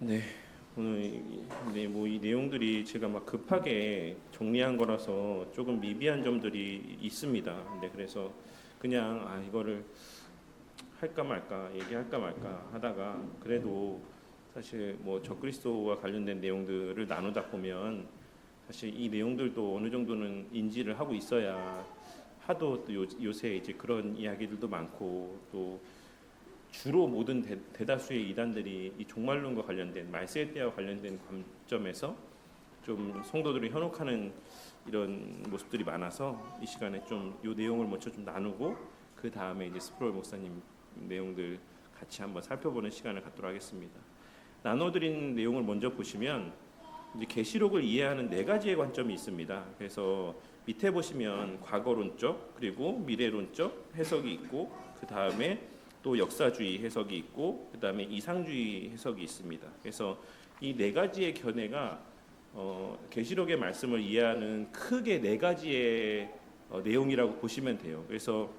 네, 오늘 이 내용들이 제가 막 급하게 정리한 거라서 조금 미비한 점들이 있습니다. 네, 그래서 그냥 이거를 할까 말까 얘기할까 말까 하다가 그래도 사실 뭐 적그리스도와 관련된 내용들을 나누다 보면 사실 이 내용들도 어느 정도는 인지를 하고 있어야 하도 또 요새 이제 그런 이야기들도 많고 또 주로 모든 대다수의 이단들이 이 종말론과 관련된 말세의 때와 관련된 관점에서 좀 성도들을 현혹하는 이런 모습들이 많아서 이 시간에 좀 이 내용을 먼저 좀 나누고 그 다음에 이제 스프롤 목사님 내용들 같이 한번 살펴보는 시간을 갖도록 하겠습니다. 나눠드린 내용을 먼저 보시면 이제 계시록을 이해하는 네 가지의 관점이 있습니다. 그래서 밑에 보시면 과거론적 그리고 미래론적 해석이 있고 그 다음에 또 역사주의 해석이 있고 그 다음에 이상주의 해석이 있습니다. 그래서 이 네 가지의 견해가 계시록의 말씀을 이해하는 크게 네 가지의 내용이라고 보시면 돼요. 그래서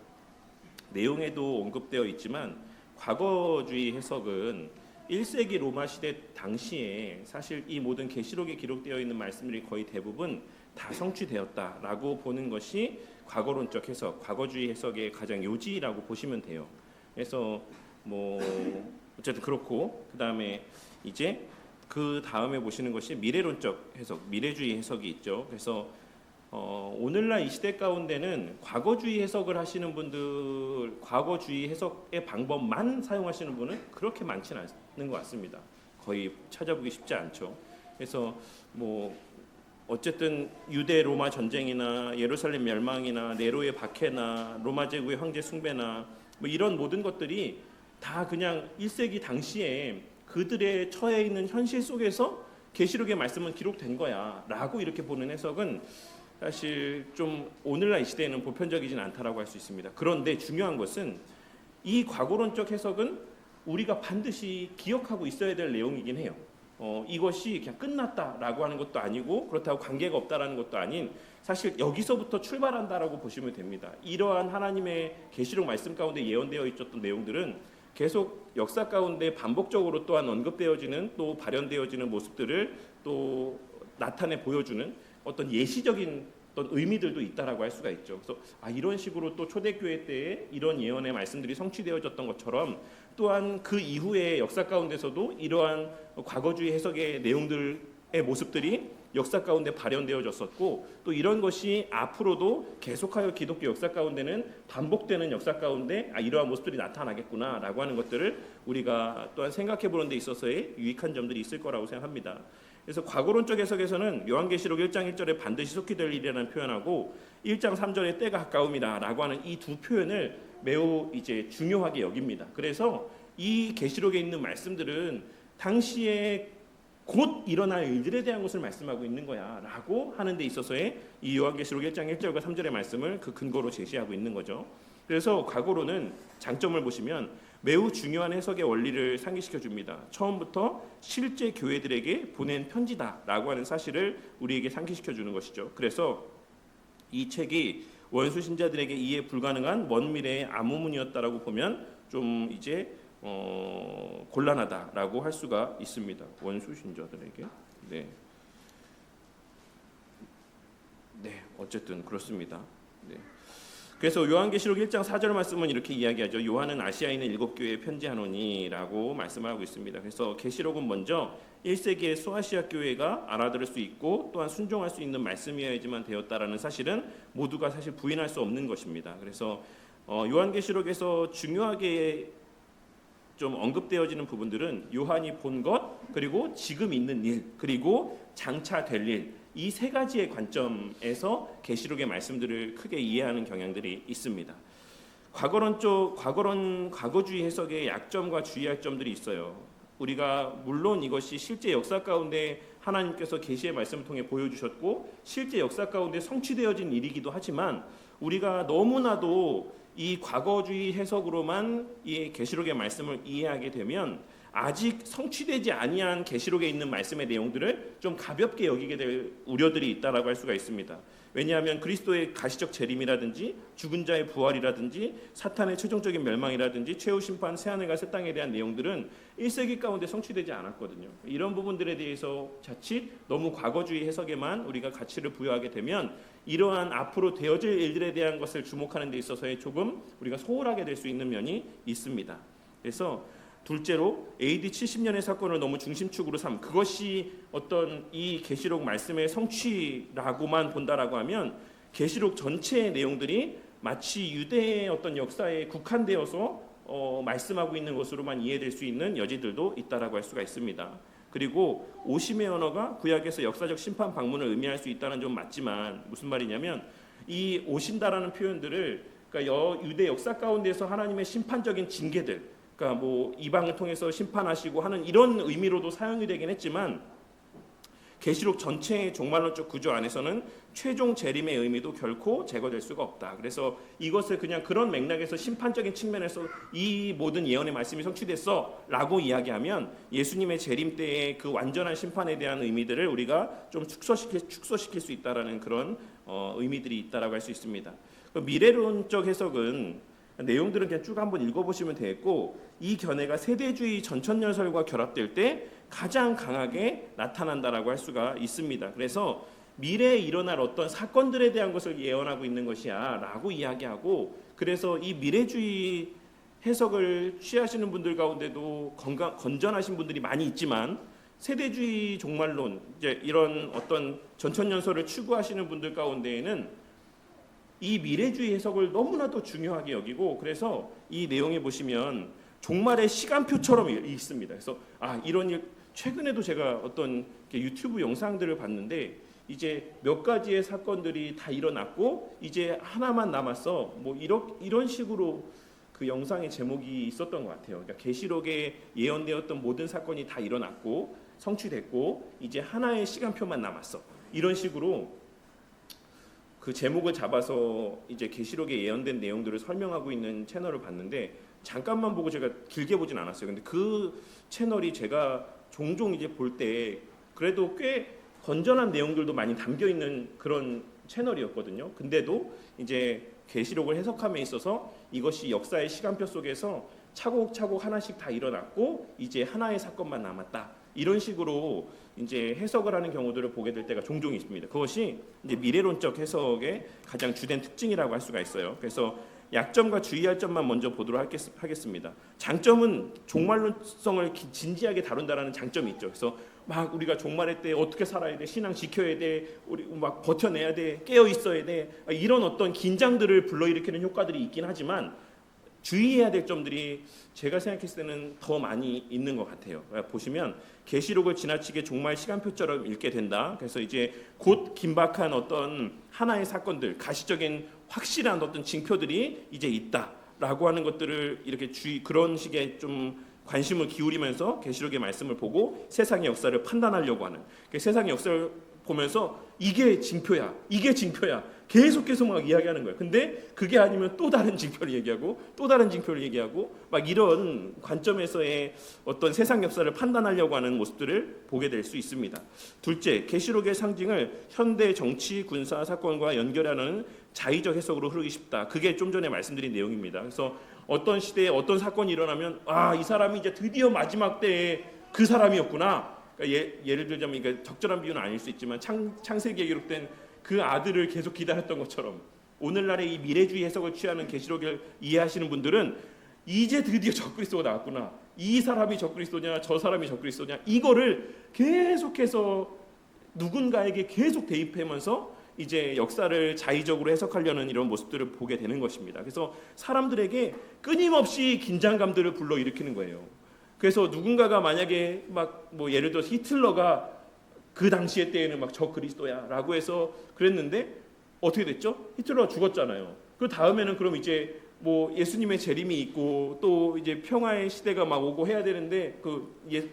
내용에도 언급되어 있지만 과거주의 해석은 1세기 로마 시대 당시에 사실 이 모든 계시록에 기록되어 있는 말씀들이 거의 대부분 다 성취되었다라고 보는 것이 과거론적 해석, 과거주의 해석의 가장 요지라고 보시면 돼요. 그래서 뭐 어쨌든 그렇고 그 다음에 이제 그 다음에 보시는 것이 미래론적 해석, 미래주의 해석이 있죠. 그래서 오늘날 이 시대 가운데는 과거주의 해석을 하시는 분들, 과거주의 해석의 방법만 사용하시는 분은 그렇게 많지는 않는 것 같습니다. 거의 찾아보기 쉽지 않죠. 그래서 뭐 어쨌든 유대 로마 전쟁이나 예루살렘 멸망이나 네로의 박해나 로마 제국의 황제 숭배나 뭐 이런 모든 것들이 다 그냥 1세기 당시에 그들의 처해 있는 현실 속에서 계시록의 말씀은 기록된 거야 라고 이렇게 보는 해석은 사실 좀 오늘날 이 시대에는 보편적이진 않다라고 할 수 있습니다. 그런데 중요한 것은 이 과거론적 해석은 우리가 반드시 기억하고 있어야 될 내용이긴 해요. 이것이 그냥 끝났다라고 하는 것도 아니고 그렇다고 관계가 없다라는 것도 아닌 사실 여기서부터 출발한다라고 보시면 됩니다. 이러한 하나님의 계시록 말씀 가운데 예언되어 있었던 내용들은 계속 역사 가운데 반복적으로 또한 언급되어지는 또 발현되어지는 모습들을 또 나타내 보여주는 어떤 예시적인 어떤 의미들도 있다라고 할 수가 있죠. 그래서 이런 식으로 또 초대교회 때에 이런 예언의 말씀들이 성취되어졌던 것처럼 또한 그 이후의 역사 가운데서도 이러한 과거주의 해석의 내용들의 모습들이 역사 가운데 발현되어졌었고 또 이런 것이 앞으로도 계속하여 기독교 역사 가운데는 반복되는 역사 가운데 이러한 모습들이 나타나겠구나라고 하는 것들을 우리가 또한 생각해 보는 데 있어서의 유익한 점들이 있을 거라고 생각합니다. 그래서 과거론적 해석에서는 요한계시록 1장 1절에 반드시 속히 될 일이라는 표현하고 1장 3절에 때가 가까움이다라고 하는 이 두 표현을 매우 이제 중요하게 여깁니다. 그래서 이 계시록에 있는 말씀들은 당시에 곧 일어날 일들에 대한 것을 말씀하고 있는 거야라고 하는 데 있어서의 이 요한계시록 1장 1절과 3절의 말씀을 그 근거로 제시하고 있는 거죠. 그래서 과거로는 장점을 보시면 매우 중요한 해석의 원리를 상기시켜 줍니다. 처음부터 실제 교회들에게 보낸 편지다라고 하는 사실을 우리에게 상기시켜 주는 것이죠. 그래서 이 책이 원수 신자들에게 이해 불가능한 먼 미래의 암호문이었다라고 보면 좀 이제 곤란하다라고 할 수가 있습니다. 원수 신자들에게. 네, 어쨌든 그렇습니다. 네. 그래서 요한계시록 1장 4절 말씀은 이렇게 이야기하죠. 요한은 아시아에 있는 7교회에 편지하노니라고 말씀하고 있습니다. 그래서 계시록은 먼저 1세기의 소아시아 교회가 알아들을 수 있고 또한 순종할 수 있는 말씀이어야지만 되었다라는 사실은 모두가 사실 부인할 수 없는 것입니다. 그래서 요한계시록에서 중요하게 좀 언급되어지는 부분들은 요한이 본 것, 그리고 지금 있는 일, 그리고 장차 될 일, 이 세 가지의 관점에서 계시록의 말씀들을 크게 이해하는 경향들이 있습니다. 과거주의 해석의 약점과 주의할 점들이 있어요. 우리가 물론 이것이 실제 역사 가운데 하나님께서 계시의 말씀을 통해 보여주셨고 실제 역사 가운데 성취되어진 일이기도 하지만 우리가 너무나도 이 과거주의 해석으로만 이 계시록의 말씀을 이해하게 되면 아직 성취되지 아니한 계시록에 있는 말씀의 내용들을 좀 가볍게 여기게 될 우려들이 있다라고 할 수가 있습니다. 왜냐하면 그리스도의 가시적 재림이라든지 죽은 자의 부활이라든지 사탄의 최종적인 멸망이라든지 최후 심판 새하늘과 새 땅에 대한 내용들은 1세기 가운데 성취되지 않았거든요. 이런 부분들에 대해서 자칫 너무 과거주의 해석에만 우리가 가치를 부여하게 되면 이러한 앞으로 되어질 일들에 대한 것을 주목하는 데 있어서의 조금 우리가 소홀하게 될 수 있는 면이 있습니다. 그래서 둘째로 AD 70년의 사건을 너무 중심축으로 삼 그것이 어떤 이 계시록 말씀의 성취라고만 본다라고 하면 계시록 전체의 내용들이 마치 유대의 어떤 역사에 국한되어서 말씀하고 있는 것으로만 이해될 수 있는 여지들도 있다라고 할 수가 있습니다. 그리고 오심의 언어가 구약에서 역사적 심판 방문을 의미할 수 있다는 점 맞지만 무슨 말이냐면 이 오신다라는 표현들을 그러니까 유대 역사 가운데서 하나님의 심판적인 징계들 그러니까 뭐 이방을 통해서 심판하시고 하는 이런 의미로도 사용이 되긴 했지만 계시록 전체의 종말론적 구조 안에서는 최종 재림의 의미도 결코 제거될 수가 없다. 그래서 이것을 그냥 그런 맥락에서 심판적인 측면에서 이 모든 예언의 말씀이 성취됐어라고 이야기하면 예수님의 재림 때의 그 완전한 심판에 대한 의미들을 우리가 좀 축소시킬 수 있다라는 그런 의미들이 있다라고 할 수 있습니다. 미래론적 해석은 내용들은 그냥 쭉 한번 읽어보시면 되겠고 이 견해가 세대주의 전천년설과 결합될 때 가장 강하게 나타난다라고 할 수가 있습니다. 그래서 미래에 일어날 어떤 사건들에 대한 것을 예언하고 있는 것이야 라고 이야기하고 그래서 이 미래주의 해석을 취하시는 분들 가운데도 건전하신 분들이 많이 있지만 세대주의 종말론 이제 이런 어떤 전천년설을 추구하시는 분들 가운데에는 이 미래주의 해석을 너무나도 중요하게 여기고 그래서 이 내용에 보시면 종말의 시간표처럼 있습니다. 그래서 이런 일 최근에도 제가 어떤 유튜브 영상들을 봤는데 이제 몇 가지의 사건들이 다 일어났고 이제 하나만 남았어. 뭐 이런 식으로 그 영상의 제목이 있었던 것 같아요. 그러니까 계시록에 예언되었던 모든 사건이 다 일어났고 성취됐고 이제 하나의 시간표만 남았어. 이런 식으로 그 제목을 잡아서 이제 계시록에 예언된 내용들을 설명하고 있는 채널을 봤는데 잠깐만 보고 제가 길게 보진 않았어요. 근데 그 채널이 제가 종종 이제 볼 때 그래도 꽤 건전한 내용들도 많이 담겨 있는 그런 채널이었거든요. 근데도 이제 계시록을 해석함에 있어서 이것이 역사의 시간표 속에서 차곡차곡 하나씩 다 일어났고 이제 하나의 사건만 남았다. 이런 식으로 이제 해석을 하는 경우들을 보게 될 때가 종종 있습니다. 그것이 이제 미래론적 해석의 가장 주된 특징이라고 할 수가 있어요. 그래서 약점과 주의할 점만 먼저 보도록 하겠습니다. 장점은 종말론성을 진지하게 다룬다라는 장점이 있죠. 그래서 막 우리가 종말의 때 어떻게 살아야 돼, 신앙 지켜야 돼, 우리 막 버텨내야 돼, 깨어 있어야 돼, 이런 어떤 긴장들을 불러일으키는 효과들이 있긴 하지만 주의해야 될 점들이 제가 생각했을 때는 더 많이 있는 것 같아요. 보시면 계시록을 지나치게 종말 시간표처럼 읽게 된다. 그래서 이제 곧 긴박한 어떤 하나의 사건들, 가시적인 확실한 어떤 징표들이 이제 있다라고 하는 것들을 이렇게 그런 식의 좀 관심을 기울이면서 계시록의 말씀을 보고 세상의 역사를 판단하려고 하는 세상의 역사를 보면서 이게 징표야, 이게 징표야 계속해서 막 이야기하는 거예요. 근데 그게 아니면 또 다른 징표를 얘기하고 또 다른 징표를 얘기하고 막 이런 관점에서의 어떤 세상 역사를 판단하려고 하는 모습들을 보게 될 수 있습니다. 둘째, 계시록의 상징을 현대 정치, 군사 사건과 연결하는 자의적 해석으로 흐르기 쉽다. 그게 좀 전에 말씀드린 내용입니다. 그래서 어떤 시대에 어떤 사건이 일어나면 이 사람이 이제 드디어 마지막 때에 그 사람이었구나. 그러니까 예를 들자면 이게 적절한 비유는 아닐 수 있지만 창세기에 기록된 그 아들을 계속 기다렸던 것처럼 오늘날의 이 미래주의 해석을 취하는 계시록을 이해하시는 분들은 이제 드디어 적그리스도가 나왔구나. 이 사람이 적그리스도냐 저 사람이 적그리스도냐 이거를 계속해서 누군가에게 계속 대입하면서 이제 역사를 자의적으로 해석하려는 이런 모습들을 보게 되는 것입니다. 그래서 사람들에게 끊임없이 긴장감들을 불러일으키는 거예요. 그래서 누군가가 만약에 막 뭐 예를 들어서 히틀러가 그 당시의 때에는 막 저 그리스도야라고 해서 그랬는데 어떻게 됐죠? 히틀러가 죽었잖아요. 그 다음에는 그럼 이제 뭐 예수님의 재림이 있고 또 이제 평화의 시대가 막 오고 해야 되는데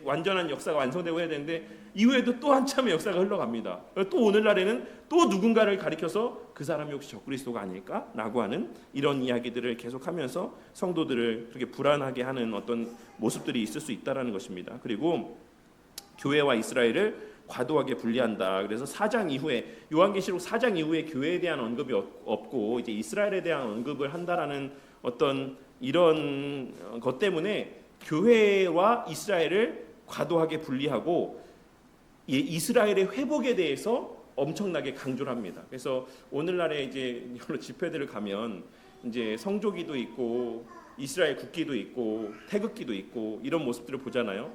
완전한 역사가 완성되고 해야 되는데 이후에도 또 한참의 역사가 흘러갑니다. 또 오늘날에는 또 누군가를 가리켜서 그 사람이 혹시 적그리스도가 아닐까라고 하는 이런 이야기들을 계속하면서 성도들을 그렇게 불안하게 하는 어떤 모습들이 있을 수 있다라는 것입니다. 그리고 교회와 이스라엘을 과도하게 분리한다. 그래서 4장 이후에 요한계시록 4장 이후에 교회에 대한 언급이 없고 이제 이스라엘에 대한 언급을 한다라는 어떤 이런 것 때문에 교회와 이스라엘을 과도하게 분리하고 이스라엘의 회복에 대해서 엄청나게 강조를 합니다. 그래서 오늘날에 이제 여러 집회들을 가면 이제 성조기도 있고 이스라엘 국기도 있고 태극기도 있고 이런 모습들을 보잖아요.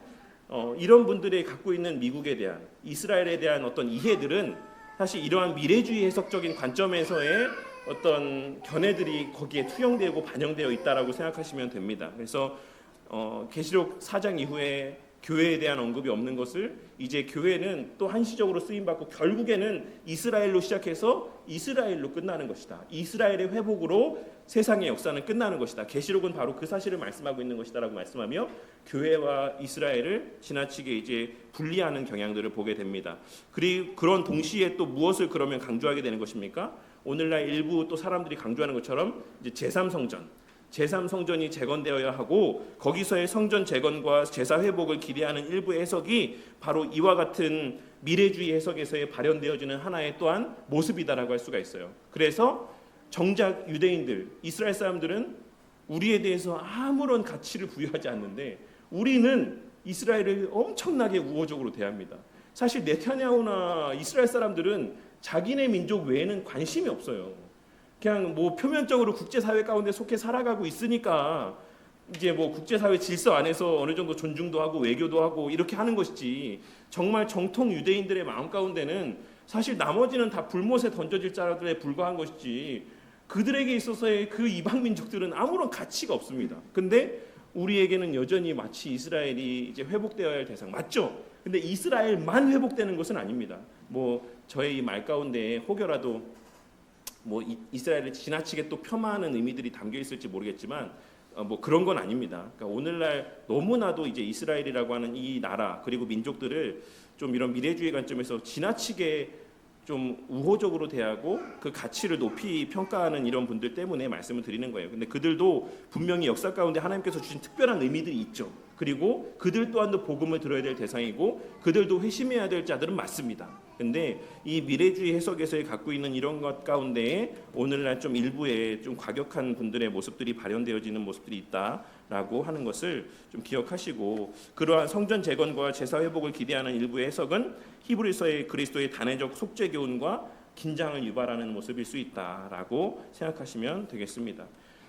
이런 분들이 갖고 있는 미국에 대한 이스라엘에 대한 어떤 이해들은 사실 이러한 미래주의 해석적인 관점에서의 어떤 견해들이 거기에 투영되고 반영되어 있다라고 생각하시면 됩니다. 그래서 계시록 4장 이후에 교회에 대한 언급이 없는 것을 이제 교회는 또 한시적으로 쓰임받고 결국에는 이스라엘로 시작해서 이스라엘로 끝나는 것이다. 이스라엘의 회복으로 세상의 역사는 끝나는 것이다. 계시록은 바로 그 사실을 말씀하고 있는 것이다라고 말씀하며 교회와 이스라엘을 지나치게 이제 분리하는 경향들을 보게 됩니다. 그리고 그런 동시에 또 무엇을 그러면 강조하게 되는 것입니까? 오늘날 일부 또 사람들이 강조하는 것처럼 이제 제3성전이 재건되어야 하고 거기서의 성전 재건과 제사 회복을 기대하는 일부의 해석이 바로 이와 같은 미래주의 해석에서의 발현되어지는 하나의 또한 모습이다라고 할 수가 있어요. 그래서 정작 유대인들, 이스라엘 사람들은 우리에 대해서 아무런 가치를 부여하지 않는데 우리는 이스라엘을 엄청나게 우호적으로 대합니다. 사실 네타냐후나 이스라엘 사람들은 자기네 민족 외에는 관심이 없어요. 그냥 뭐 표면적으로 국제사회 가운데 속해 살아가고 있으니까 이제 뭐 국제사회 질서 안에서 어느 정도 존중도 하고 외교도 하고 이렇게 하는 것이지 정말 정통 유대인들의 마음 가운데는 사실 나머지는 다 불못에 던져질 자들에 불과한 것이지 그들에게 있어서의 그 이방 민족들은 아무런 가치가 없습니다. 근데 우리에게는 여전히 마치 이스라엘이 이제 회복되어야 할 대상 맞죠? 근데 이스라엘만 회복되는 것은 아닙니다. 뭐 저의 이 말 가운데 혹여라도 뭐 이스라엘을 지나치게 또 폄하하는 의미들이 담겨 있을지 모르겠지만 뭐 그런 건 아닙니다. 그러니까 오늘날 너무나도 이제 이스라엘이라고 하는 이 나라 그리고 민족들을 좀 이런 미래주의 관점에서 지나치게 좀 우호적으로 대하고 그 가치를 높이 평가하는 이런 분들 때문에 말씀을 드리는 거예요. 근데 그들도 분명히 역사 가운데 하나님께서 주신 특별한 의미들이 있죠. 그리고 그들 또한도 복음을 들어야 될 대상이고 그들도 회심해야 될 자들은 맞습니다. 근데 이 미래주의 해석에서 갖고 있는 이런 것 가운데에 오늘날 좀 일부의 좀 과격한 분들의 모습들이 발현되어지는 모습들이 있다라고 하는 것을 좀 기억하시고 그러한 성전 재건과 제사 회복을 기대하는 일부의 해석은 히브리서의 그리스도의 단회적 속죄 교훈과 긴장을 유발하는 모습일 수 있다라고 생각하시면 되겠습니다.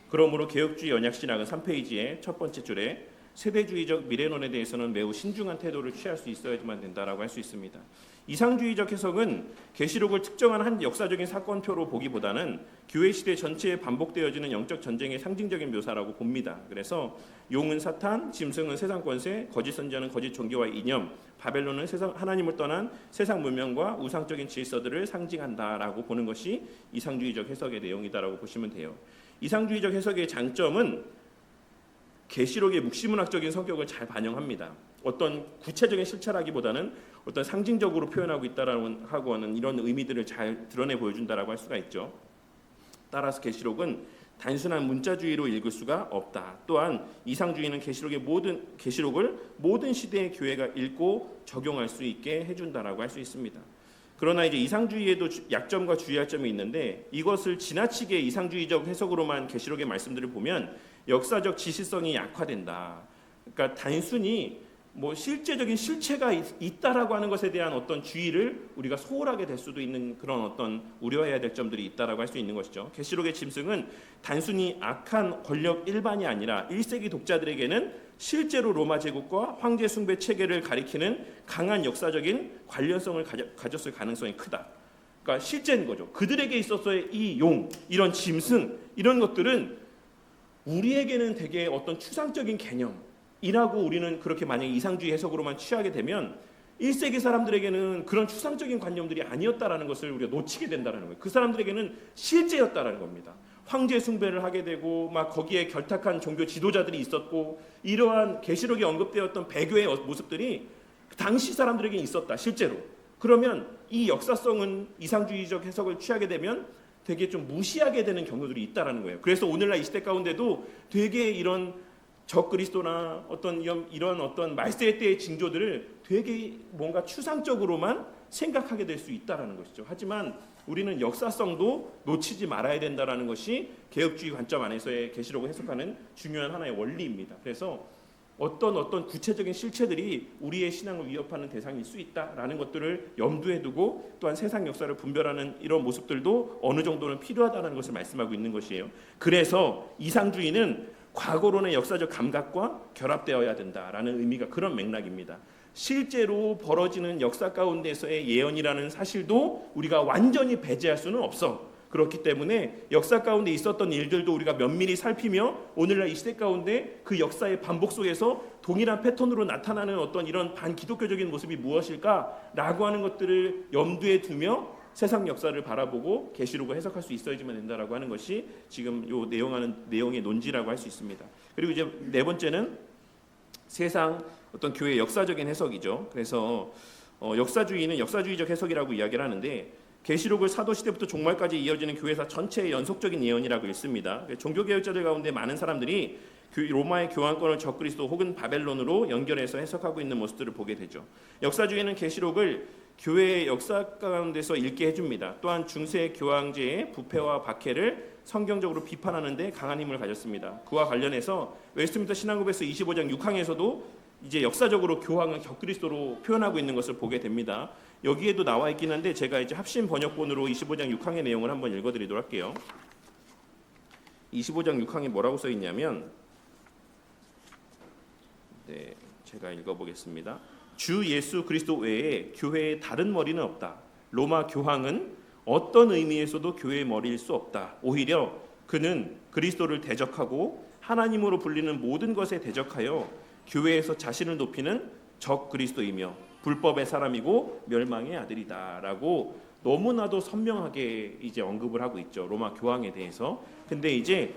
그러므로 개혁주의 연약신학은 3페이지의 첫 번째 줄에 세대주의적 미래론에 대해서는 매우 신중한 태도를 취할 수 있어야지만 된다라고 할 수 있습니다. 이상주의적 해석은 계시록을 특정한 한 역사적인 사건표로 보기보다는 교회 시대 전체에 반복되어지는 영적 전쟁의 상징적인 묘사라고 봅니다. 그래서 용은 사탄, 짐승은 세상 권세, 거짓 선지자는 거짓 종교와의 이념, 바벨론은 하나님을 떠난 세상 문명과 우상적인 질서들을 상징한다라고 보는 것이 이상주의적 해석의 내용이다라고 보시면 돼요. 이상주의적 해석의 장점은 계시록의 묵시문학적인 성격을 잘 반영합니다. 어떤 구체적인 실체라기보다는 어떤 상징적으로 표현하고 있다라고 하는 이런 의미들을 잘 드러내 보여준다라고 할 수가 있죠. 따라서 계시록은 단순한 문자주의로 읽을 수가 없다. 또한 이상주의는 계시록을 모든 시대의 교회가 읽고 적용할 수 있게 해준다라고 할 수 있습니다. 그러나 이제 이상주의에도 약점과 주의할 점이 있는데 이것을 지나치게 이상주의적 해석으로만 계시록의 말씀들을 보면 역사적 지시성이 약화된다. 그러니까 단순히 뭐 실제적인 실체가 있다라고 하는 것에 대한 어떤 주의를 우리가 소홀하게 될 수도 있는 그런 어떤 우려해야 될 점들이 있다라고 할 수 있는 것이죠. 계시록의 짐승은 단순히 악한 권력 일반이 아니라 1세기 독자들에게는 실제로 로마 제국과 황제 숭배 체계를 가리키는 강한 역사적인 관련성을 가졌을 가능성이 크다. 그러니까 실제인 거죠. 그들에게 있어서의 이 용, 이런 짐승, 이런 것들은 우리에게는 되게 어떤 추상적인 개념이라고 우리는 그렇게 만약에 이상주의 해석으로만 취하게 되면 1세기 사람들에게는 그런 추상적인 관념들이 아니었다라는 것을 우리가 놓치게 된다는 거예요. 그 사람들에게는 실제였다라는 겁니다. 황제 숭배를 하게 되고 막 거기에 결탁한 종교 지도자들이 있었고 이러한 계시록에 언급되었던 배교의 모습들이 당시 사람들에게 있었다 실제로. 그러면 이 역사성은 이상주의적 해석을 취하게 되면 되게 좀 무시하게 되는 경우들이 있다라는 거예요. 그래서 오늘날 이 시대 가운데도 되게 이런 적그리스도나 어떤 이런 어떤 말세의 때의 징조들을 되게 뭔가 추상적으로만 생각하게 될 수 있다라는 것이죠. 하지만 우리는 역사성도 놓치지 말아야 된다라는 것이 개혁주의 관점 안에서의 계시록을 해석하는 중요한 하나의 원리입니다. 그래서 어떤 구체적인 실체들이 우리의 신앙을 위협하는 대상일 수 있다라는 것들을 염두에 두고 또한 세상 역사를 분별하는 이런 모습들도 어느 정도는 필요하다는 것을 말씀하고 있는 것이에요. 그래서 이상주의는 과거론의 역사적 감각과 결합되어야 된다라는 의미가 그런 맥락입니다. 실제로 벌어지는 역사 가운데서의 예언이라는 사실도 우리가 완전히 배제할 수는 없어. 그렇기 때문에 역사 가운데 있었던 일들도 우리가 면밀히 살피며 오늘날 이 시대 가운데 그 역사의 반복 속에서 동일한 패턴으로 나타나는 어떤 이런 반기독교적인 모습이 무엇일까라고 하는 것들을 염두에 두며 세상 역사를 바라보고 계시록을 해석할 수 있어야지만 된다라고 하는 것이 지금 요 내용의 논지라고 할 수 있습니다. 그리고 이제 네 번째는 세상 어떤 교회의 역사적인 해석이죠. 그래서 역사주의는 역사주의적 해석이라고 이야기를 하는데 계시록을 사도시대부터 종말까지 이어지는 교회사 전체의 연속적인 예언이라고 읽습니다. 종교개혁자들 가운데 많은 사람들이 로마의 교황권을 적그리스도 혹은 바벨론으로 연결해서 해석하고 있는 모습들을 보게 되죠. 역사주의는 계시록을 교회의 역사 가운데서 읽게 해줍니다. 또한 중세 교황제의 부패와 박해를 성경적으로 비판하는 데 강한 힘을 가졌습니다. 그와 관련해서 웨스트민스터 신앙고백서 25장 6항에서도 이제 역사적으로 교황을 적그리스도로 표현하고 있는 것을 보게 됩니다. 여기에도 나와 있긴 한데 제가 이제 합신 번역본으로 25장 6항의 내용을 한번 읽어드리도록 할게요. 25장 6항에 뭐라고 써 있냐면, 제가 읽어보겠습니다. 주 예수 그리스도 외에 교회에 다른 머리는 없다. 로마 교황은 어떤 의미에서도 교회의 머리일 수 없다. 오히려 그는 그리스도를 대적하고 하나님으로 불리는 모든 것에 대적하여 교회에서 자신을 높이는 적 그리스도이며 불법의 사람이고 멸망의 아들이다라고 너무나도 선명하게 이제 언급을 하고 있죠. 로마 교황에 대해서. 근데 이제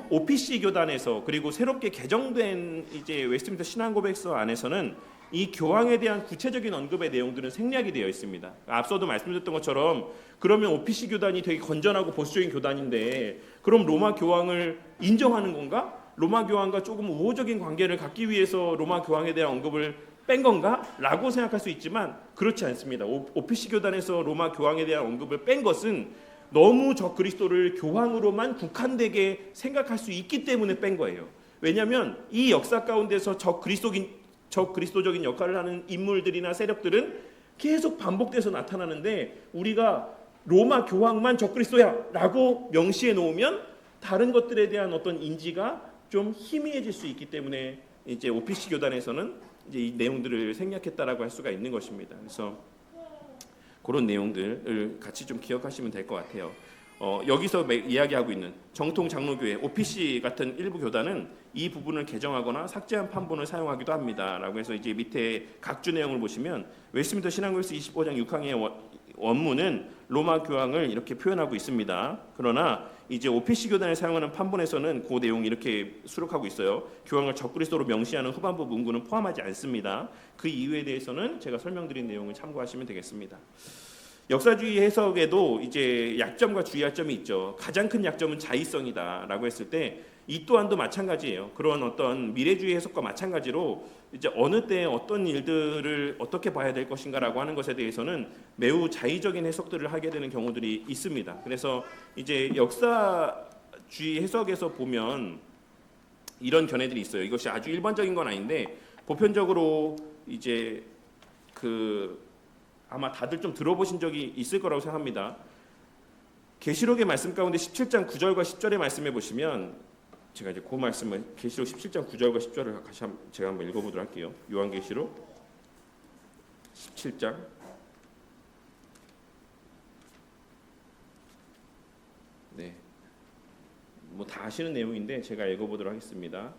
OPC 교단에서 그리고 새롭게 개정된 이제 웨스트민스터 신앙고백서 안에서는 이 교황에 대한 구체적인 언급의 내용들은 생략이 되어 있습니다. 앞서도 말씀드렸던 것처럼 그러면 OPC 교단이 되게 건전하고 보수적인 교단인데 그럼 로마 교황을 인정하는 건가? 로마 교황과 조금 우호적인 관계를 갖기 위해서 로마 교황에 대한 언급을 뺀 건가? 라고 생각할 수 있지만 그렇지 않습니다. OPC 교단에서 로마 교황에 대한 언급을 뺀 것은 너무 적 그리스도를 교황으로만 국한되게 생각할 수 있기 때문에 뺀 거예요. 왜냐하면 이 역사 가운데서 적 그리스도적인 역할을 하는 인물들이나 세력들은 계속 반복돼서 나타나는데 우리가 로마 교황만 적 그리스도야 라고 명시해 놓으면 다른 것들에 대한 어떤 인지가 좀 희미해질 수 있기 때문에 이제 OPC 교단에서는 이제 이 내용들을 생략했다라고 할 수가 있는 것입니다. 그래서 그런 내용들을 같이 좀 기억하시면 될 것 같아요. 여기서 이야기하고 있는 정통 장로교회 OPC 같은 일부 교단은 이 부분을 개정하거나 삭제한 판본을 사용하기도 합니다. 라고 해서 이제 밑에 각주 내용을 보시면 웨스트민스터 신앙고백서 25장 6항의 원문은 로마 교황을 이렇게 표현하고 있습니다. 그러나 이제 OPC 교단을 사용하는 판본에서는 그 내용이 이렇게 수록하고 있어요. 교황을 적그리스도로 명시하는 후반부 문구는 포함하지 않습니다. 그 이유에 대해서는 제가 설명드린 내용을 참고하시면 되겠습니다. 역사주의 해석에도 이제 약점과 주의할 점이 있죠. 가장 큰 약점은 자의성이다라고 했을 때 이 또한도 마찬가지예요. 그런 어떤 미래주의 해석과 마찬가지로 이제 어느 때 어떤 일들을 어떻게 봐야 될 것인가라고 하는 것에 대해서는 매우 자의적인 해석들을 하게 되는 경우들이 있습니다. 그래서 이제 역사주의 해석에서 보면 이런 견해들이 있어요. 이것이 아주 일반적인 건 아닌데 보편적으로 이제 아마 다들 좀 들어보신 적이 있을 거라고 생각합니다. 계시록의 말씀 가운데 17장 9절과 10절의 말씀해 보시면 제가 이제 그 말씀을 계시록 17장 9절과 10절을 다시 제가 한번 읽어보도록 할게요. 요한계시록 17장 뭐 다 아시는 내용인데 제가 읽어보도록 하겠습니다.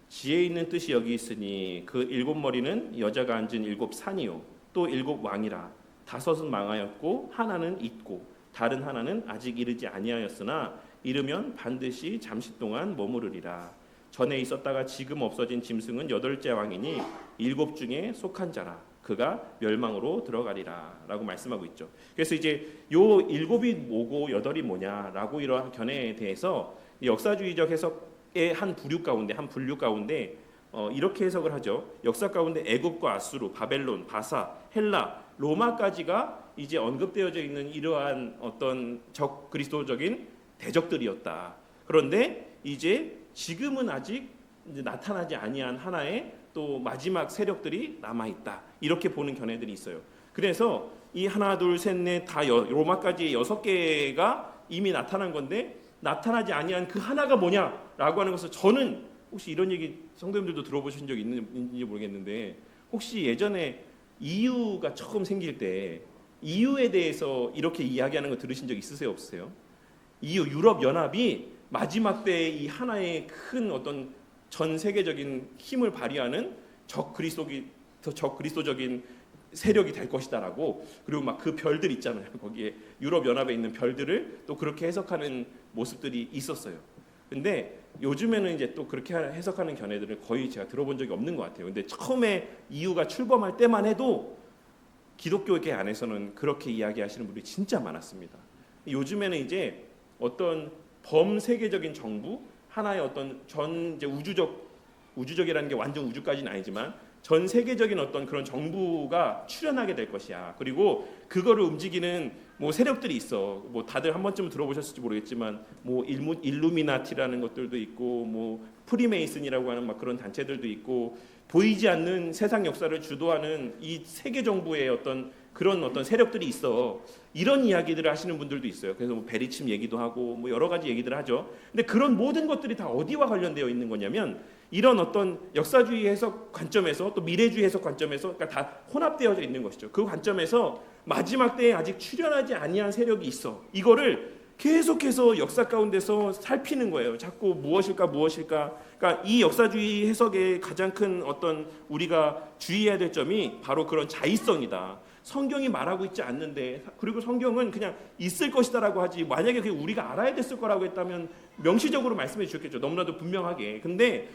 지혜 있는 뜻이 여기 있으니 그 일곱 머리는 여자가 앉은 일곱 산이요 또 일곱 왕이라 다섯은 망하였고 하나는 있고 다른 하나는 아직 이르지 아니하였으나 이르면 반드시 잠시 동안 머무르리라. 전에 있었다가 지금 없어진 짐승은 여덟째 왕이니 일곱 중에 속한 자라. 그가 멸망으로 들어가리라 라고 말씀하고 있죠. 그래서 이제 요 일곱이 뭐고 여덟이 뭐냐라고 이러한 견해에 대해서 역사주의적 해석의 한 분류 가운데 이렇게 해석을 하죠. 역사 가운데 애굽과 아수르, 바벨론, 바사, 헬라, 로마까지가 이제 언급되어져 있는 이러한 어떤 적 그리스도적인 대적들이었다. 그런데 이제 지금은 아직 이제 나타나지 아니한 하나의 또 마지막 세력들이 남아 있다. 이렇게 보는 견해들이 있어요. 그래서 이 하나, 둘, 셋, 넷 다 로마까지 6개가 이미 나타난 건데 나타나지 아니한 그 하나가 뭐냐라고 하는 것을 저는 혹시 이런 얘기 성도님들도 들어보신 적 있는지 모르겠는데 혹시 예전에 EU가 처음 생길 때 EU에 대해서 이렇게 이야기하는 거 들으신 적 있으세요? 없으세요? EU 유럽 연합이 마지막 때 이 하나의 큰 어떤 전 세계적인 힘을 발휘하는 적 그리스도적인 세력이 될 것이다라고 그리고 막 그 별들 있잖아요. 거기에 유럽 연합에 있는 별들을 또 그렇게 해석하는 모습들이 있었어요. 근데 요즘에는 이제 또 그렇게 해석하는 견해들을 거의 제가 들어본 적이 없는 것 같아요. 근데 처음에 EU가 출범할 때만 해도 기독교계 안에서는 그렇게 이야기하시는 분들이 진짜 많았습니다. 요즘에는 이제 어떤 범세계적인 정부 하나의 어떤 전 이제 우주적이라는 게 완전 우주까지는 아니지만 전 세계적인 어떤 그런 정부가 출현하게 될 것이야. 그리고 그거를 움직이는 뭐 세력들이 있어. 뭐 다들 한 번쯤 들어보셨을지 모르겠지만 뭐 일루미나티라는 것들도 있고 뭐 프리메이슨이라고 하는 막 그런 단체들도 있고 보이지 않는 세상 역사를 주도하는 이 세계 정부의 어떤 그런 어떤 세력들이 있어. 이런 이야기들을 하시는 분들도 있어요. 그래서 뭐 베리침 얘기도 하고 뭐 여러 가지 얘기들을 하죠. 근데 그런 모든 것들이 다 어디와 관련되어 있는 거냐면 이런 어떤 역사주의 해석 관점에서 또 미래주의 해석 관점에서 그러니까 다 혼합되어져 있는 것이죠. 그 관점에서 마지막 때에 아직 출현하지 아니한 세력이 있어. 이거를 계속해서 역사 가운데서 살피는 거예요. 자꾸 무엇일까. 그러니까 이 역사주의 해석의 가장 큰 어떤 우리가 주의해야 될 점이 바로 그런 자의성이다. 성경이 말하고 있지 않는데 그리고 성경은 그냥 있을 것이다라고 하지 만약에 그게 우리가 알아야 됐을 거라고 했다면 명시적으로 말씀해 주셨겠죠. 너무나도 분명하게. 근데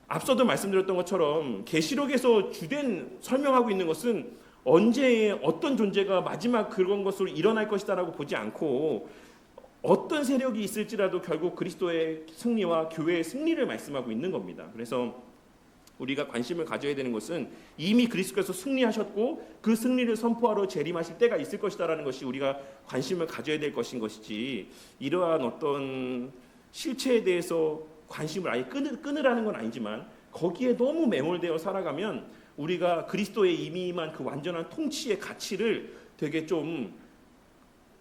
앞서도 말씀드렸던 것처럼 계시록에서 주된 설명하고 있는 것은 언제 어떤 존재가 마지막 그런 것으로 일어날 것이다라고 보지 않고 어떤 세력이 있을지라도 결국 그리스도의 승리와 교회의 승리를 말씀하고 있는 겁니다. 그래서 우리가 관심을 가져야 되는 것은 이미 그리스도께서 승리하셨고 그 승리를 선포하러 재림하실 때가 있을 것이다라는 것이 우리가 관심을 가져야 될 것인 것이지 이러한 어떤 실체에 대해서 관심을 아예 끊으라는 건 아니지만 거기에 너무 매몰되어 살아가면 우리가 그리스도의 이미 임한 그 완전한 통치의 가치를 되게 좀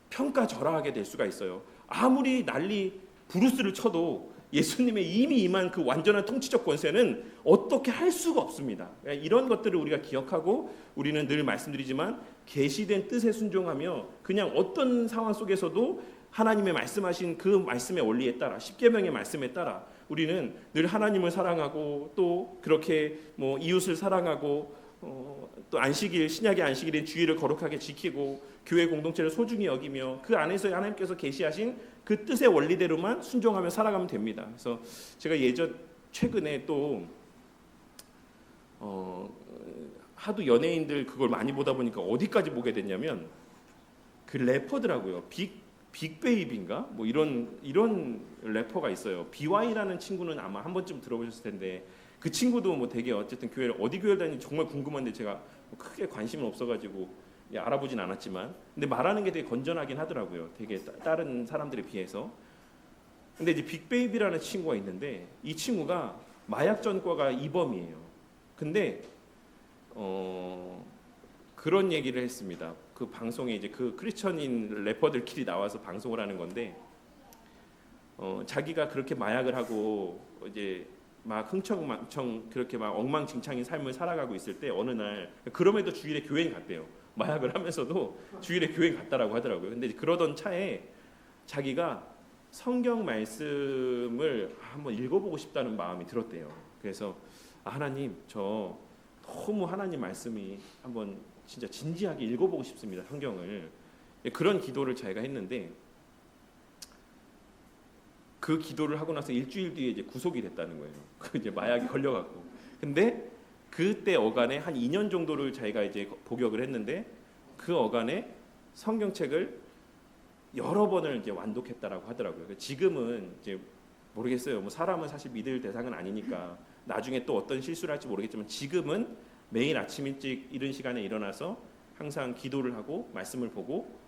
평가절하하게 될 수가 있어요. 아무리 난리 브루스를 쳐도 예수님의 이미 임한 그 완전한 통치적 권세는 어떻게 할 수가 없습니다. 이런 것들을 우리가 기억하고 우리는 늘 말씀드리지만 계시된 뜻에 순종하며 그냥 어떤 상황 속에서도 하나님의 말씀하신 그 말씀의 원리에 따라 십계명의 말씀에 따라 우리는 늘 하나님을 사랑하고 또 그렇게 뭐 이웃을 사랑하고 또 안식일 신약의 안식일인 주일을 거룩하게 지키고 교회 공동체를 소중히 여기며 그 안에서 하나님께서 계시하신 그 뜻의 원리대로만 순종하며 살아가면 됩니다. 그래서 제가 최근에 또 하도 연예인들 그걸 많이 보다 보니까 어디까지 보게 됐냐면 그 래퍼더라고요. 빅베이비인가 뭐 이런 래퍼가 있어요. BY라는 친구는 아마 한 번쯤 들어보셨을 텐데 그 친구도 뭐 되게 어쨌든 어디 교회를 다니는지 정말 궁금한데 제가 뭐 크게 관심은 없어가지고 알아보진 않았지만 근데 말하는 게 되게 건전하긴 하더라고요. 되게 다른 사람들에 비해서. 근데 이제 빅베이비라는 친구가 있는데 이 친구가 마약 전과가 이범이에요. 근데 그런 얘기를 했습니다. 그 방송에 이제 그 크리스천인 래퍼들끼리 나와서 방송을 하는 건데 자기가 그렇게 마약을 하고 이제 막 흥청망청 그렇게 막 엉망진창인 삶을 살아가고 있을 때 어느 날 그럼에도 주일에 교회에 갔대요. 마약을 하면서도 주일에 교회에 갔다라고 하더라고요. 근데 그러던 차에 자기가 성경 말씀을 한번 읽어보고 싶다는 마음이 들었대요. 그래서 하나님 저 너무 하나님 말씀이 한번 진짜 진지하게 읽어보고 싶습니다. 성경을. 그런 기도를 자기가 했는데 그 기도를 하고 나서 일주일 뒤에 이제 구속이 됐다는 거예요. 이제 마약에 걸려갖고. 근데 그때 어간에 한 2년 정도를 자기가 이제 복역을 했는데 그 어간에 성경책을 여러 번을 이제 완독했다라고 하더라고요. 지금은 이제 모르겠어요. 뭐 사람은 사실 믿을 대상은 아니니까 나중에 또 어떤 실수를 할지 모르겠지만 지금은 매일 아침 일찍 이른 시간에 일어나서 항상 기도를 하고 말씀을 보고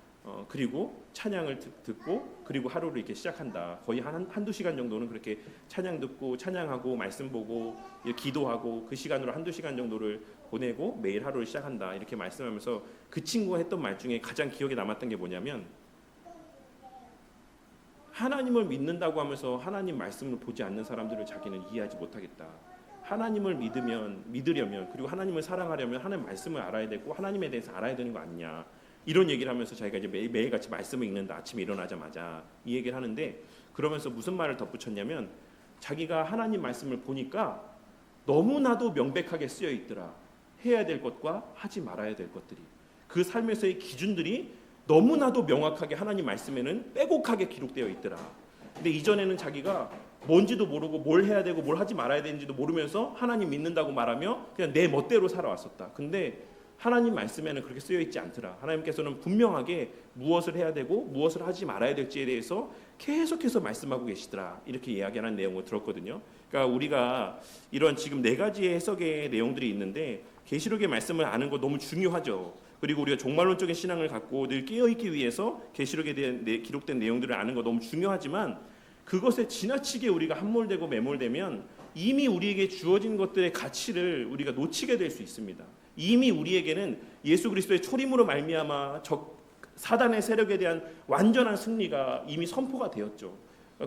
그리고 찬양을 듣고 그리고 하루를 이렇게 시작한다. 거의 한두 시간 정도는 그렇게 찬양 듣고 찬양하고 말씀 보고 기도하고 그 시간으로 한두 시간 정도를 보내고 매일 하루를 시작한다. 이렇게 말씀하면서 그 친구가 했던 말 중에 가장 기억에 남았던 게 뭐냐면 하나님을 믿는다고 하면서 하나님 말씀을 보지 않는 사람들을 자기는 이해하지 못하겠다. 하나님을 믿으려면 그리고 하나님을 사랑하려면 하나님 말씀을 알아야 되고 하나님에 대해서 알아야 되는 거 아니냐. 이런 얘기를 하면서 자기가 이제 매일같이 말씀을 읽는다. 아침에 일어나자마자 이 얘기를 하는데 그러면서 무슨 말을 덧붙였냐면 자기가 하나님 말씀을 보니까 너무나도 명백하게 쓰여 있더라. 해야 될 것과 하지 말아야 될 것들이 그 삶에서의 기준들이 너무나도 명확하게 하나님 말씀에는 빼곡하게 기록되어 있더라. 근데 이전에는 자기가 뭔지도 모르고 뭘 해야 되고 뭘 하지 말아야 되는지도 모르면서 하나님 믿는다고 말하며 그냥 내 멋대로 살아왔었다. 근데 하나님 말씀에는 그렇게 쓰여 있지 않더라. 하나님께서는 분명하게 무엇을 해야 되고 무엇을 하지 말아야 될지에 대해서 계속해서 말씀하고 계시더라. 이렇게 이야기하는 내용을 들었거든요. 그러니까 우리가 이런 지금 네 가지의 해석의 내용들이 있는데 계시록의 말씀을 아는 거 너무 중요하죠. 그리고 우리가 종말론적인 신앙을 갖고 늘 깨어있기 위해서 계시록에 대한 기록된 내용들을 아는 거 너무 중요하지만 그것에 지나치게 우리가 함몰되고 매몰되면 이미 우리에게 주어진 것들의 가치를 우리가 놓치게 될 수 있습니다. 이미 우리에게는 예수 그리스도의 초림으로 말미암아 사단의 세력에 대한 완전한 승리가 이미 선포가 되었죠.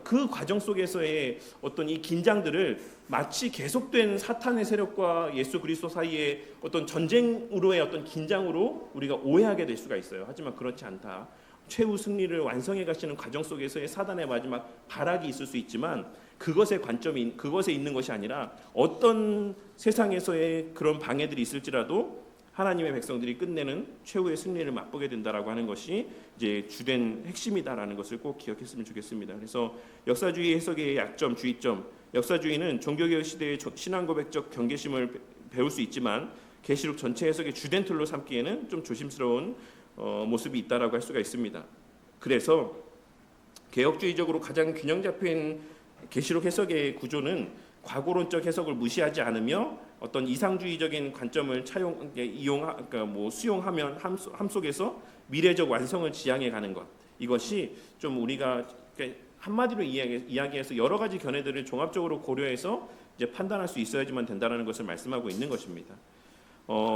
그 과정 속에서의 어떤 이 긴장들을 마치 계속된 사탄의 세력과 예수 그리스도 사이의 어떤 전쟁으로의 어떤 긴장으로 우리가 오해하게 될 수가 있어요. 하지만 그렇지 않다. 최후 승리를 완성해 가시는 과정 속에서의 사단의 마지막 발악이 있을 수 있지만 그것의 관점이 그것에 있는 것이 아니라 어떤 세상에서의 그런 방해들이 있을지라도 하나님의 백성들이 끝내는 최후의 승리를 맛보게 된다라고 하는 것이 이제 주된 핵심이다라는 것을 꼭 기억했으면 좋겠습니다. 그래서 역사주의 해석의 약점, 주의점, 역사주의는 종교개혁 시대의 신앙고백적 경계심을 배울 수 있지만 계시록 전체 해석의 주된 틀로 삼기에는 좀 조심스러운 모습이 있다라고 할 수가 있습니다. 그래서 개혁주의적으로 가장 균형 잡힌 계시록 해석의 구조는 과거론적 해석을 무시하지 않으며 어떤 이상주의적인 관점을 수용하면 함 속에서 미래적 완성을 지향해 가는 것. 이것이 좀 우리가 한마디로 이야기해서 여러 가지 견해들을 종합적으로 고려해서 이제 판단할 수 있어야지만 된다는 것을 말씀하고 있는 것입니다.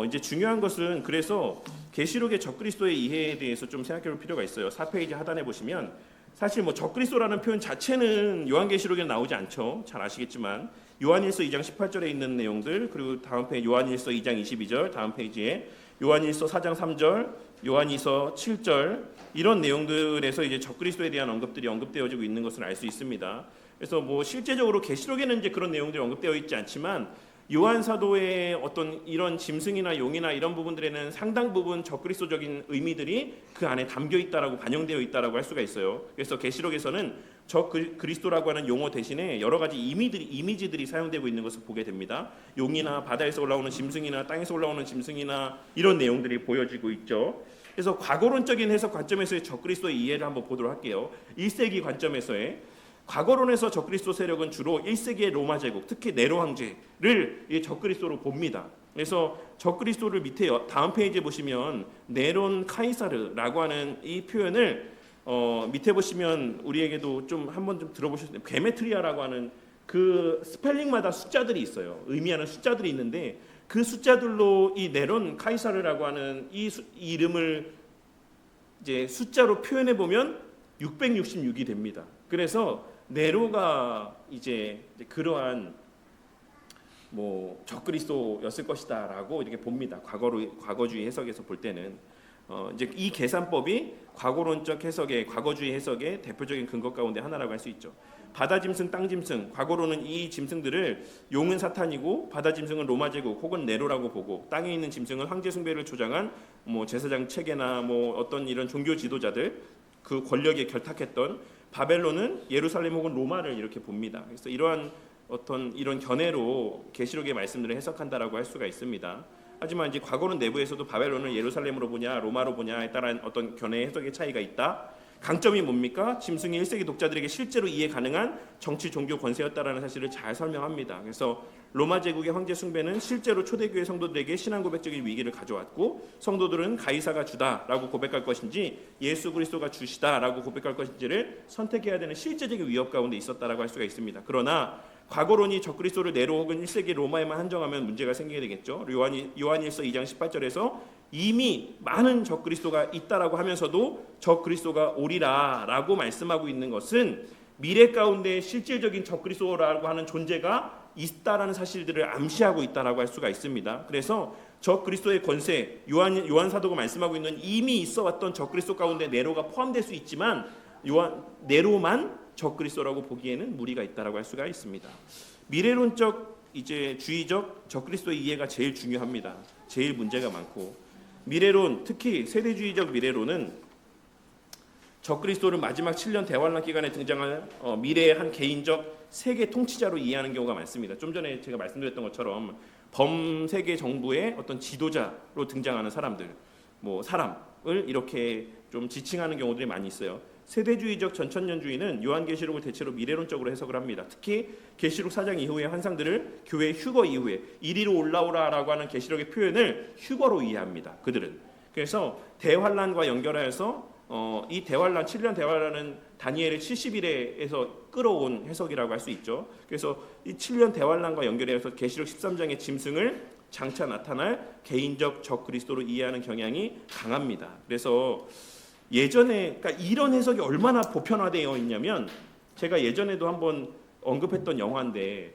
이제 중요한 것은 그래서 계시록의 적그리스도의 이해에 대해서 좀 생각해 볼 필요가 있어요. 4페이지 하단에 보시면 사실 적그리스도라는 표현 자체는 요한계시록에 나오지 않죠. 잘 아시겠지만 요한일서 2장 18절에 있는 내용들 그리고 다음 페이지 요한일서 2장 22절 다음 페이지에 요한일서 4장 3절 요한일서 7절 이런 내용들에서 이제 적그리스도에 대한 언급들이 언급되어지고 있는 것을 알 수 있습니다. 그래서 실제적으로 계시록에는 이제 그런 내용들이 언급되어 있지 않지만 요한 사도의 어떤 이런 짐승이나 용이나 이런 부분들에는 상당 부분 적그리스도적인 의미들이 그 안에 담겨 있다라고 반영되어 있다라고 할 수가 있어요. 그래서 계시록에서는 적그리스도라고 하는 용어 대신에 여러 가지 이미지들이 사용되고 있는 것을 보게 됩니다. 용이나 바다에서 올라오는 짐승이나 땅에서 올라오는 짐승이나 이런 내용들이 보여지고 있죠. 그래서 과거론적인 해석 관점에서의 적그리스도의 이해를 한번 보도록 할게요. 1세기 관점에서의 과거론에서 적그리스도 세력은 주로 1세기의 로마 제국, 특히 네로 황제를 적그리스도로 봅니다. 그래서 적그리스도를 밑에 다음 페이지에 보시면 네론 카이사르라고 하는 이 표현을 밑에 보시면 우리에게도 좀 한번 좀 들어보셨어요. 게메트리아라고 하는 그 스펠링마다 숫자들이 있어요. 의미하는 숫자들이 있는데 그 숫자들로 이 네론 카이사르라고 하는 이 이름을 이제 숫자로 표현해 보면 666이 됩니다. 그래서 네로가 이제 그러한 적그리스도였을 것이다라고 이렇게 봅니다. 과거주의 해석에서 볼 때는 이제 이 계산법이 과거론적 해석의 과거주의 해석의 대표적인 근거 가운데 하나라고 할 수 있죠. 바다 짐승, 땅 짐승, 과거로는 이 짐승들을 용은 사탄이고 바다 짐승은 로마 제국 혹은 네로라고 보고 땅에 있는 짐승은 황제 숭배를 주장한 제사장 체계나 어떤 이런 종교 지도자들 그 권력에 결탁했던 바벨론은 예루살렘 혹은 로마를 이렇게 봅니다. 그래서 이러한 어떤 이런 견해로 계시록의 말씀들을 해석한다라고 할 수가 있습니다. 하지만 이제 과거론 내부에서도 바벨론을 예루살렘으로 보냐 로마로 보냐에 따른 어떤 견해 해석의 차이가 있다. 강점이 뭡니까? 짐승이 1세기 독자들에게 실제로 이해 가능한 정치 종교 권세였다라는 사실을 잘 설명합니다. 그래서 로마 제국의 황제 숭배는 실제로 초대교회 성도들에게 신앙 고백적인 위기를 가져왔고, 성도들은 가이사가 주다라고 고백할 것인지 예수 그리스도가 주시다라고 고백할 것인지를 선택해야 되는 실제적인 위협 가운데 있었다라고 할 수가 있습니다. 그러나 과거론이 적그리스도를 네로 혹은 1세기 로마에만 한정하면 문제가 생기게 되겠죠. 요한일서 2장 18절에서 이미 많은 적그리스도가 있다라고 하면서도 적그리스도가 오리라라고 말씀하고 있는 것은 미래 가운데 실질적인 적그리스도라고 하는 존재가 있다라는 사실들을 암시하고 있다라고 할 수가 있습니다. 그래서 적그리스도의 권세, 요한 사도가 말씀하고 있는 이미 있어왔던 적그리스도 가운데 네로가 포함될 수 있지만 네로만 적그리스도라고 보기에는 무리가 있다라고 할 수가 있습니다. 미래론적 이제 주의적 적그리스도의 이해가 제일 중요합니다. 제일 문제가 많고, 미래론, 특히 세대주의적 미래론은 적그리스도를 마지막 7년 대환란 기간에 등장할 미래의 한 개인적 세계 통치자로 이해하는 경우가 많습니다. 좀 전에 제가 말씀드렸던 것처럼 범세계 정부의 어떤 지도자로 등장하는 사람들, 사람을 이렇게 좀 지칭하는 경우들이 많이 있어요. 세대주의적 전천년주의는 요한계시록을 대체로 미래론적으로 해석을 합니다. 특히 계시록 4장 이후의 환상들을 교회 휴거 이후에 이리로 올라오라라고 하는 계시록의 표현을 휴거로 이해합니다. 그들은. 그래서 대환란과 연결하여서 이 대환란, 7년 대환란은 다니엘의 70일에서 끌어온 해석이라고 할 수 있죠. 그래서 이 7년 대환란과 연결해서 계시록 13장의 짐승을 장차 나타날 개인적 적그리스도로 이해하는 경향이 강합니다. 그래서 예전에, 그러니까 이런 해석이 얼마나 보편화되어 있냐면, 제가 예전에도 한번 언급했던 영화인데,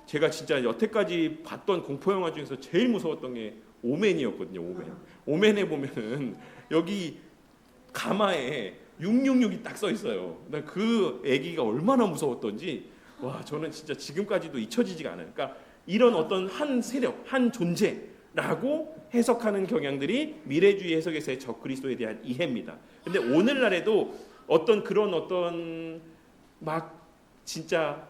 제가 진짜 여태까지 봤던 공포 영화 중에서 제일 무서웠던 게 오맨이었거든요. 오맨에 보면은 여기 가마에 666이 딱 써 있어요. 그 애기가 얼마나 무서웠던지, 와, 저는 진짜 지금까지도 잊혀지지가 않아요. 그러니까 이런 어떤 한 세력, 한 존재라고 해석하는 경향들이 미래주의 해석에서의 적그리스도에 대한 이해입니다. 근데 오늘날에도 어떤 막 진짜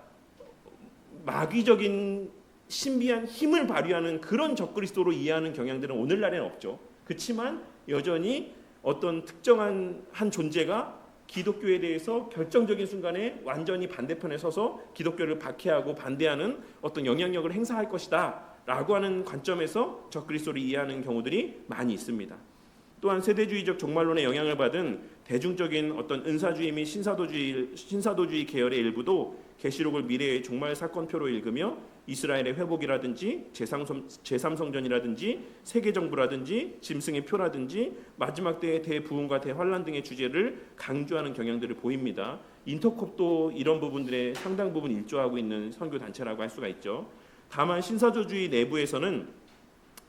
마귀적인 신비한 힘을 발휘하는 그런 적그리스도로 이해하는 경향들은 오늘날에는 없죠. 그렇지만 여전히 어떤 특정한 한 존재가 기독교에 대해서 결정적인 순간에 완전히 반대편에 서서 기독교를 박해하고 반대하는 어떤 영향력을 행사할 것이다 라고 하는 관점에서 적그리스도를 이해하는 경우들이 많이 있습니다. 또한 세대주의적 종말론에 영향을 받은 대중적인 어떤 은사주의 및 신사도주의 계열의 일부도 계시록을 미래의 종말 사건표로 읽으며 이스라엘의 회복이라든지 제3성전이라든지 세계정부라든지 짐승의 표라든지 마지막 때의 대부흥과 대환란 등의 주제를 강조하는 경향들을 보입니다. 인터콥도 이런 부분들의 상당 부분 일조하고 있는 선교단체라고 할 수가 있죠. 다만 신사도주의 내부에서는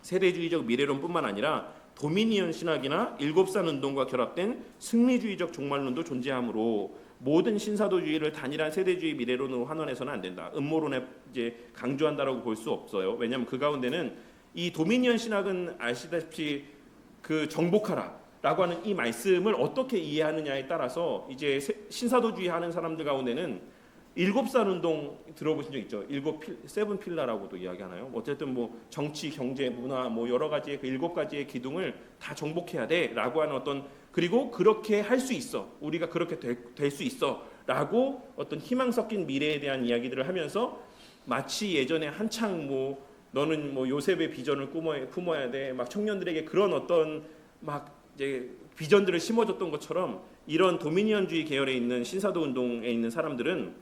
세대주의적 미래론뿐만 아니라 도미니언 신학이나 일곱산 운동과 결합된 승리주의적 종말론도 존재하므로 모든 신사도주의를 단일한 세대주의 미래론으로 환원해서는 안 된다. 음모론에 이제 강조한다라고 볼 수 없어요. 왜냐하면 그 가운데는 이 도미니언 신학은 아시다시피 그 정복하라라고 하는 이 말씀을 어떻게 이해하느냐에 따라서 이제 신사도주의 하는 사람들 가운데는 일곱산 운동 들어보신 적 있죠? 세븐 필라라고도 이야기하나요? 어쨌든 정치, 경제, 문화 여러 가지의 그 7가지의 기둥을 다 정복해야 돼라고 하는 어떤, 그리고 그렇게 할 수 있어, 우리가 그렇게 될 수 있어라고 어떤 희망 섞인 미래에 대한 이야기들을 하면서 마치 예전에 한창 너는 요셉의 비전을 품어야 돼, 막 청년들에게 그런 어떤 막 이제 비전들을 심어줬던 것처럼 이런 도미니언주의 계열에 있는 신사도 운동에 있는 사람들은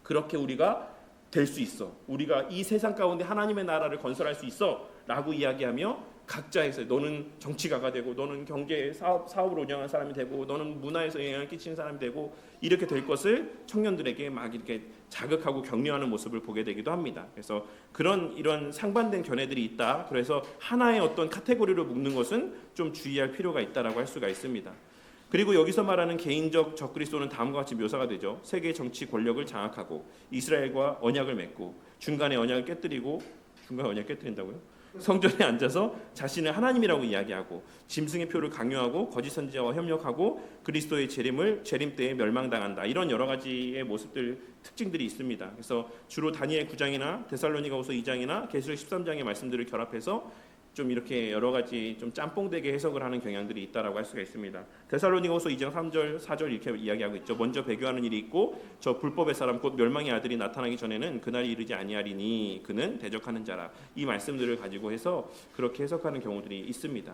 그렇게 우리가 될 수 있어, 우리가 이 세상 가운데 하나님의 나라를 건설할 수 있어 라고 이야기하며 각자에서 너는 정치가가 되고 너는 경제 사업을 운영하는 사람이 되고 너는 문화에서 영향을 끼치는 사람이 되고 이렇게 될 것을 청년들에게 막 이렇게 자극하고 격려하는 모습을 보게 되기도 합니다. 그래서 이런 상반된 견해들이 있다. 그래서 하나의 어떤 카테고리로 묶는 것은 좀 주의할 필요가 있다라고 할 수가 있습니다. 그리고 여기서 말하는 개인적 적그리스도는 다음과 같이 묘사가 되죠. 세계 정치 권력을 장악하고 이스라엘과 언약을 맺고 중간에 언약을 깨뜨린다고요? 성전에 앉아서 자신을 하나님이라고 이야기하고 짐승의 표를 강요하고 거짓 선지자와 협력하고 그리스도의 재림 때에 멸망당한다. 이런 여러 가지의 모습들, 특징들이 있습니다. 그래서 주로 다니엘 9장이나 데살로니가후서 2장이나 계시록 13장의 말씀들을 결합해서 좀 이렇게 여러 가지 좀 짬뽕되게 해석을 하는 경향들이 있다라고 할 수가 있습니다. 데살로니가후서 2장 3절 4절 이렇게 이야기하고 있죠. 먼저 배교하는 일이 있고 저 불법의 사람 곧 멸망의 아들이 나타나기 전에는 그날이 이르지 아니하리니 그는 대적하는 자라. 이 말씀들을 가지고 해서 그렇게 해석하는 경우들이 있습니다.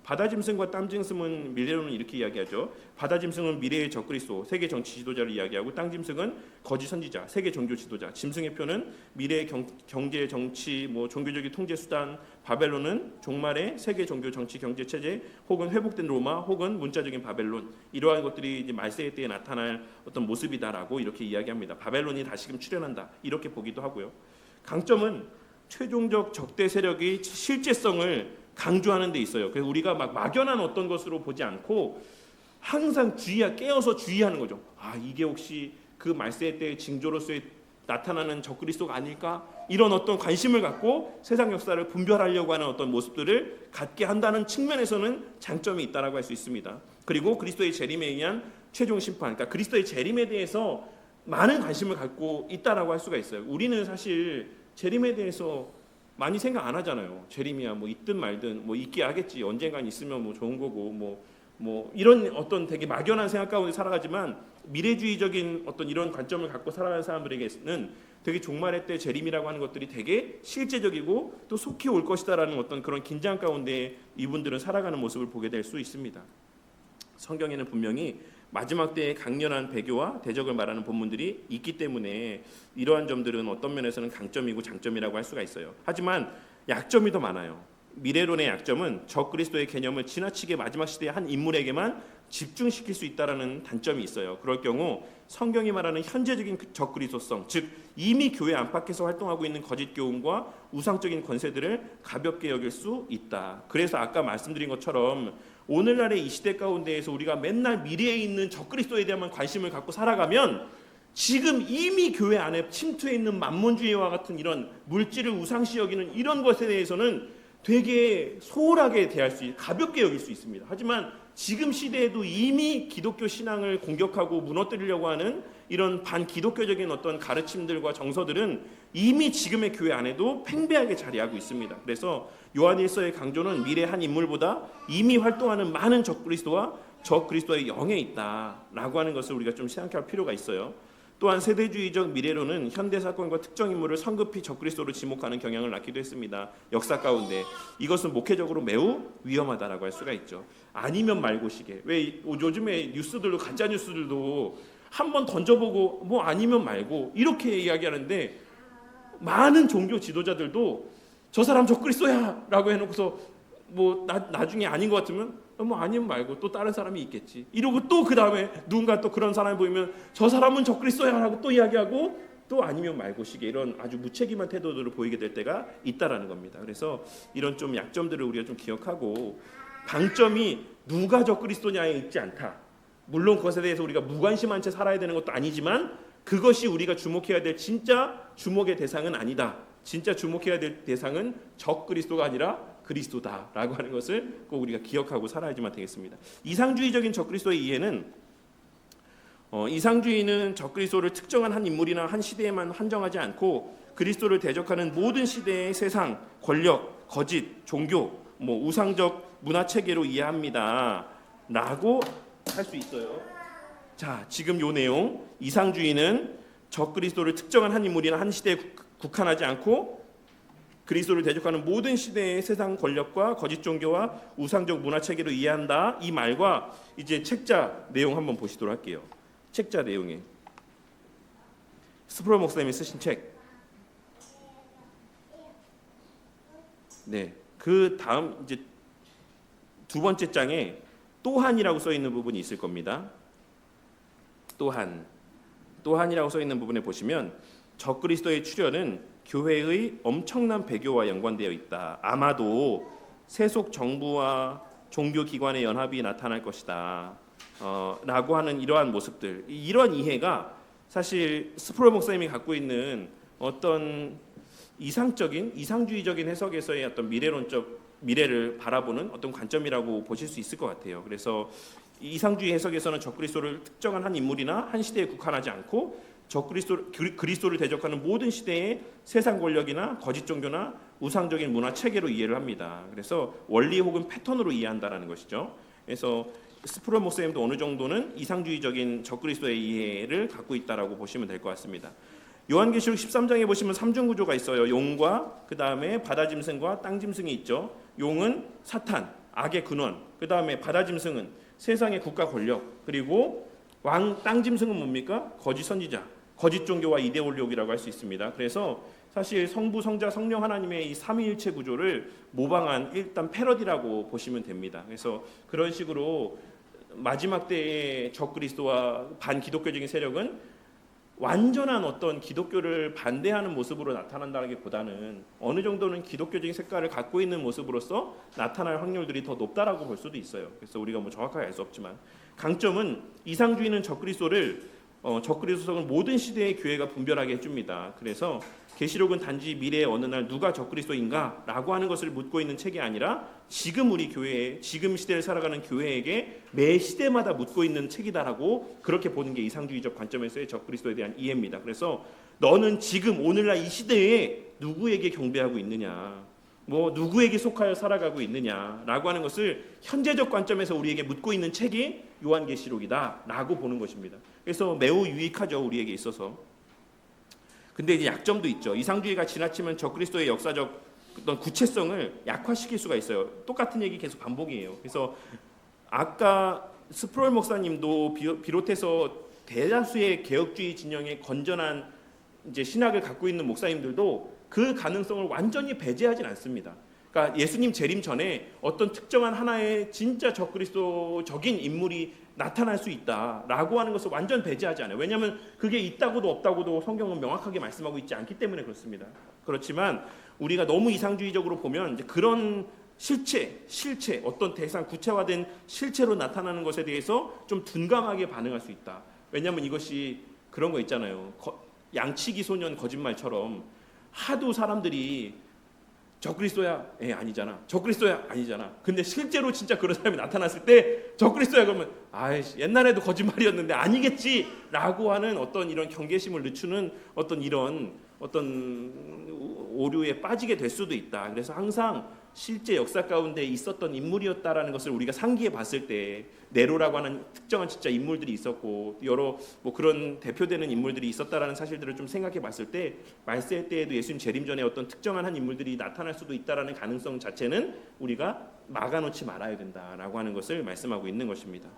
바다짐승과 땀짐승은 미래론은 이렇게 이야기하죠. 바다짐승은 미래의 적그리스도 세계 정치 지도자를 이야기하고 땅짐승은 거짓 선지자 세계 종교 지도자. 짐승의 표는 미래의 경제 정치 종교적인 통제 수단. 바벨론은 종말의 세계 종교 정치 경제 체제 혹은 회복된 로마 혹은 문자적인 바벨론. 이러한 것들이 이제 말세의 때에 나타날 어떤 모습이다라고 이렇게 이야기합니다. 바벨론이 다시금 출현한다 이렇게 보기도 하고요. 강점은 최종적 적대 세력의 실제성을 강조하는 데 있어요. 그래서 우리가 막 막연한 어떤 것으로 보지 않고 항상 깨어서 주의하는 거죠. 이게 혹시 그 말세 때의 징조로서의 나타나는 적그리스도가 아닐까? 이런 어떤 관심을 갖고 세상 역사를 분별하려고 하는 어떤 모습들을 갖게 한다는 측면에서는 장점이 있다라고 할 수 있습니다. 그리고 그리스도의 재림에 의한 최종 심판, 그러니까 그리스도의 재림에 대해서 많은 관심을 갖고 있다라고 할 수가 있어요. 우리는 사실 재림에 대해서 많이 생각 안 하잖아요. 재림이야 있든 말든 있게 하겠지. 언젠간 있으면 좋은 거고 이런 어떤 되게 막연한 생각 가운데 살아가지만 미래주의적인 어떤 이런 관점을 갖고 살아가는 사람들에게는 되게 종말의 때 재림이라고 하는 것들이 되게 실제적이고 또 속히 올 것이다라는 어떤 그런 긴장 가운데 이분들은 살아가는 모습을 보게 될 수 있습니다. 성경에는 분명히 마지막 때의 강렬한 배교와 대적을 말하는 본문들이 있기 때문에 이러한 점들은 어떤 면에서는 강점이고 장점이라고 할 수가 있어요. 하지만 약점이 더 많아요. 미래론의 약점은 적그리스도의 개념을 지나치게 마지막 시대의 한 인물에게만 집중시킬 수 있다는 단점이 있어요. 그럴 경우 성경이 말하는 현재적인 적그리스도성, 즉 이미 교회 안팎에서 활동하고 있는 거짓 교훈과 우상적인 권세들을 가볍게 여길 수 있다. 그래서 아까 말씀드린 것처럼 오늘날의 이 시대 가운데에서 우리가 맨날 미래에 있는 적그리스도에 대한 관심을 갖고 살아가면 지금 이미 교회 안에 침투해 있는 만몬주의와 같은 이런 물질을 우상시 여기는 이런 것에 대해서는 되게 소홀하게 가볍게 여길 수 있습니다. 하지만 지금 시대에도 이미 기독교 신앙을 공격하고 무너뜨리려고 하는 이런 반기독교적인 어떤 가르침들과 정서들은 이미 지금의 교회 안에도 팽배하게 자리하고 있습니다. 그래서 요한일서의 강조는 미래 한 인물보다 이미 활동하는 많은 적그리스도와 적그리스도의 영에 있다라고 하는 것을 우리가 좀 생각할 필요가 있어요. 또한 세대주의적 미래론은 현대 사건과 특정 인물을 성급히 적그리스도로 지목하는 경향을 낳기도 했습니다. 역사 가운데 이것은 목회적으로 매우 위험하다라고 할 수가 있죠. 아니면 말고시게. 왜 요즘에 뉴스들도 가짜 뉴스들도 한번 던져보고 아니면 말고 이렇게 이야기하는데 많은 종교 지도자들도 저 사람 적그리스도야라고 해놓고서 나중에 아닌 것 같으면 아니면 말고 또 다른 사람이 있겠지 이러고 또 그 다음에 누군가 또 그런 사람이 보이면 저 사람은 적그리스도야라고 또 이야기하고 또 아니면 말고시게 이런 아주 무책임한 태도들을 보이게 될 때가 있다라는 겁니다. 그래서 이런 좀 약점들을 우리가 좀 기억하고 방점이 누가 적그리스도냐에 있지 않다. 물론 그것에 대해서 우리가 무관심한 채 살아야 되는 것도 아니지만 그것이 우리가 주목해야 될 진짜 주목의 대상은 아니다. 진짜 주목해야 될 대상은 적그리스도가 아니라 그리스도다라고 하는 것을 꼭 우리가 기억하고 살아야지만 되겠습니다. 이상주의적인 적그리스도의 이해는 이상주의는 적그리스도를 특정한 한 인물이나 한 시대에만 한정하지 않고 그리스도를 대적하는 모든 시대의 세상, 권력, 거짓, 종교, 우상적 문화 체계로 이해합니다. 라고 할 수 있어요. 자, 지금 요 내용 이상주의는 적그리스도를 특정한 한 인물이나 한 시대에 국한하지 않고 그리스도를 대적하는 모든 시대의 세상 권력과 거짓 종교와 우상적 문화 체계로 이해한다. 이 말과 이제 책자 내용 한번 보시도록 할게요. 책자 내용에 스프롤 목사님이 쓰신 책. 네, 그 다음 이제 두 번째 장에 또한이라고 써 있는 부분이 있을 겁니다. 또한이라고 써 있는 부분에 보시면 적그리스도의 출현은 교회의 엄청난 배교와 연관되어 있다. 아마도 세속 정부와 종교 기관의 연합이 나타날 것이다. 라고 하는 이러한 모습들, 이러한 이해가 사실 스프롤 목사님이 갖고 있는 어떤 이상주의적인 해석에서의 어떤 미래를 바라보는 어떤 관점이라고 보실 수 있을 것 같아요. 그래서 이상주의 해석에서는 적그리스도를 특정한 한 인물이나 한 시대에 국한하지 않고 그리스도를 대적하는 모든 시대의 세상 권력이나 거짓 종교나 우상적인 문화 체계로 이해를 합니다. 그래서 원리 혹은 패턴으로 이해한다라는 것이죠. 그래서 스프롤 목사님도 어느 정도는 이상주의적인 적그리스도의 이해를 갖고 있다라고 보시면 될 것 같습니다. 요한계시록 13장에 보시면 삼중 구조가 있어요. 용과 그 다음에 바다짐승과 땅짐승이 있죠. 용은 사탄, 악의 근원, 그 다음에 바다짐승은 세상의 국가 권력, 그리고 땅짐승은 뭡니까? 거짓 선지자, 거짓 종교와 이데올로기라고 할 수 있습니다. 그래서 사실 성부, 성자, 성령 하나님의 이 삼위일체 구조를 모방한 일단 패러디라고 보시면 됩니다. 그래서 그런 식으로 마지막 때의 적그리스도와 반기독교적인 세력은 완전한 어떤 기독교를 반대하는 모습으로 나타난다기보다는 어느 정도는 기독교적인 색깔을 갖고 있는 모습으로서 나타날 확률들이 더 높다라고 볼 수도 있어요. 그래서 우리가 뭐 정확하게 알 수 없지만 강점은 이상주의는 적그리스도성을 모든 시대의 교회가 분별하게 해줍니다. 그래서 계시록은 단지 미래의 어느 날 누가 적그리스도인가라고 하는 것을 묻고 있는 책이 아니라 지금 우리 교회에, 지금 시대를 살아가는 교회에게 매 시대마다 묻고 있는 책이다라고 그렇게 보는 게 이상주의적 관점에서의 적그리스도에 대한 이해입니다. 그래서 너는 지금 오늘날 이 시대에 누구에게 경배하고 있느냐, 뭐 누구에게 속하여 살아가고 있느냐라고 하는 것을 현재적 관점에서 우리에게 묻고 있는 책이 요한계시록이다라고 보는 것입니다. 그래서 매우 유익하죠, 우리에게 있어서. 근데 이제 약점도 있죠. 이상주의가 지나치면 적그리스도의 역사적 어떤 구체성을 약화시킬 수가 있어요. 똑같은 얘기 계속 반복이에요. 그래서 아까 스프롤 목사님도 비롯해서 대다수의 개혁주의 진영의 건전한 이제 신학을 갖고 있는 목사님들도 그 가능성을 완전히 배제하진 않습니다. 그러니까 예수님 재림 전에 어떤 특정한 하나의 진짜 적그리스도적인 인물이 나타날 수 있다라고 하는 것을 완전 배제하지 않아요. 왜냐하면 그게 있다고도 없다고도 성경은 명확하게 말씀하고 있지 않기 때문에 그렇습니다. 그렇지만 우리가 너무 이상주의적으로 보면 이제 그런 실체, 어떤 대상 구체화된 실체로 나타나는 것에 대해서 좀 둔감하게 반응할 수 있다. 왜냐하면 이것이 그런 거 있잖아요. 양치기 소년 거짓말처럼 하도 사람들이 적그리스도야? 아니잖아. 적그리스도야? 아니잖아. 근데 실제로 진짜 그런 사람이 나타났을 때 적그리스도야 그러면 아이씨 옛날에도 거짓말이었는데 아니겠지 라고 하는 어떤 이런 경계심을 늦추는 어떤 이런 어떤 오류에 빠지게 될 수도 있다. 그래서 항상 실제 역사 가운데 있었던 인물이었다라는 것을 우리가 상기해 봤을 때 네로라고 하는 특정한 진짜 인물들이 있었고 여러 뭐 그런 대표되는 인물들이 있었다라는 사실들을 좀 생각해 봤을 때 말세 때에도 예수님 재림 전에 어떤 특정한 한 인물들이 나타날 수도 있다라는 가능성 자체는 우리가 막아놓지 말아야 된다라고 하는 것을 말씀하고 있는 것입니다.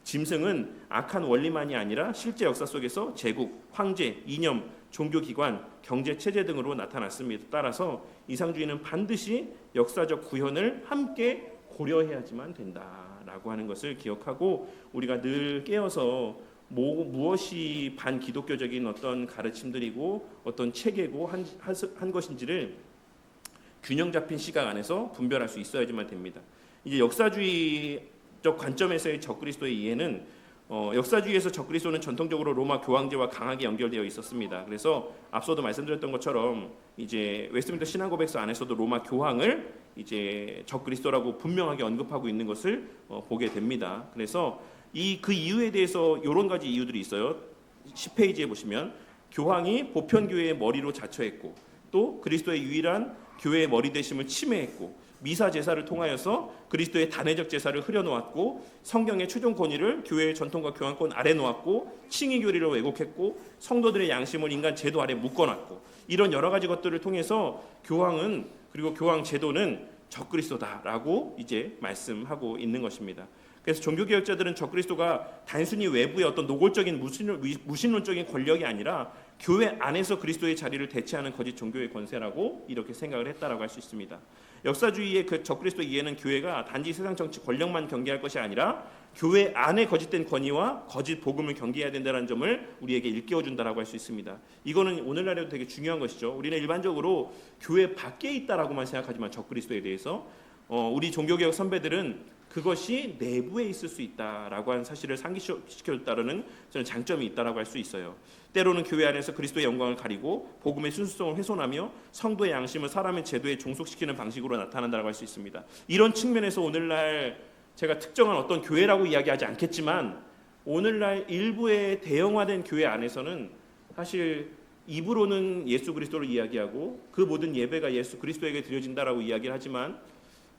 짐승은 악한 원리만이 아니라 실제 역사 속에서 제국, 황제, 이념, 종교기관, 경제체제 등으로 나타났습니다. 따라서 이상주의는 반드시 역사적 구현을 함께 고려해야지만 된다라고 하는 것을 기억하고 우리가 늘 깨어서 무엇이 반기독교적인 어떤 가르침들이고 어떤 체계고 한 것인지를 균형 잡힌 시각 안에서 분별할 수 있어야지만 됩니다. 이제 역사주의적 관점에서의 적그리스도의 이해는 역사주의에서 적그리스도는 전통적으로 로마 교황제와 강하게 연결되어 있었습니다. 그래서 앞서도 말씀드렸던 것처럼 이제 웨스트민스터 신앙고백서 안에서도 로마 교황을 이제 적그리스도라고 분명하게 언급하고 있는 것을 보게 됩니다. 그래서 그 이유에 대해서 여러 가지 이유들이 있어요. 10페이지에 보시면 교황이 보편교회의 머리로 자처했고 또 그리스도의 유일한 교회의 머리 되심을 침해했고 미사 제사를 통하여서 그리스도의 단회적 제사를 흐려놓았고 성경의 최종 권위를 교회의 전통과 교황권 아래 놓았고 칭의 교리를 왜곡했고 성도들의 양심을 인간 제도 아래 묶어놨고 이런 여러 가지 것들을 통해서 교황은 그리고 교황 제도는 적그리스도다라고 이제 말씀하고 있는 것입니다. 그래서 종교개혁자들은 적그리스도가 단순히 외부의 어떤 노골적인 무신론적인 권력이 아니라 교회 안에서 그리스도의 자리를 대체하는 거짓 종교의 권세라고 이렇게 생각을 했다라고 할 수 있습니다. 역사주의의 그 적그리스도 이해는 교회가 단지 세상 정치 권력만 경계할 것이 아니라 교회 안에 거짓된 권위와 거짓 복음을 경계해야 된다는 점을 우리에게 일깨워준다라고 할 수 있습니다. 이거는 오늘날에도 되게 중요한 것이죠. 우리는 일반적으로 교회 밖에 있다라고만 생각하지만 적그리스도에 대해서 우리 종교개혁 선배들은 그것이 내부에 있을 수 있다라고 하는 사실을 상기시켜줬다는 저는 장점이 있다라고 할 수 있어요. 때로는 교회 안에서 그리스도의 영광을 가리고 복음의 순수성을 훼손하며 성도의 양심을 사람의 제도에 종속시키는 방식으로 나타난다고 할 수 있습니다. 이런 측면에서 오늘날 제가 특정한 어떤 교회라고 이야기하지 않겠지만 오늘날 일부의 대형화된 교회 안에서는 사실 입으로는 예수 그리스도를 이야기하고 그 모든 예배가 예수 그리스도에게 드려진다라고 이야기를 하지만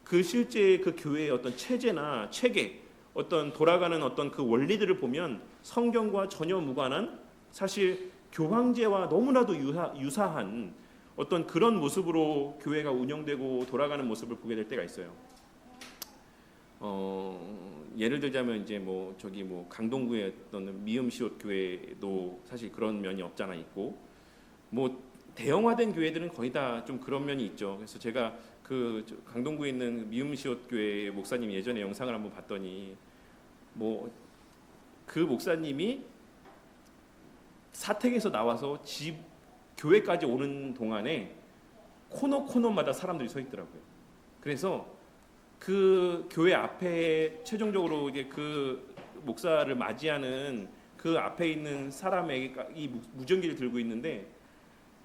그 실제 그 교회의 어떤 체제나 체계, 어떤 돌아가는 어떤 그 원리들을 보면 성경과 전혀 무관한 사실 교황제와 너무나도 유사한 어떤 그런 모습으로 교회가 운영되고 돌아가는 모습을 보게 될 때가 있어요. 예를 들자면 이제 뭐 저기 뭐 강동구의 어떤 미음시옷 교회도 사실 그런 면이 없잖아 있고, 뭐 대형화된 교회들은 거의 다 좀 그런 면이 있죠. 그래서 제가 그 강동구에 있는 미음시옷 교회 목사님 예전에 영상을 한번 봤더니 뭐 그 목사님이 사택에서 나와서 집 교회까지 오는 동안에 코너마다 사람들이 서 있더라고요. 그래서 그 교회 앞에 최종적으로 이제 그 목사를 맞이하는 그 앞에 있는 사람에게 이 무전기를 들고 있는데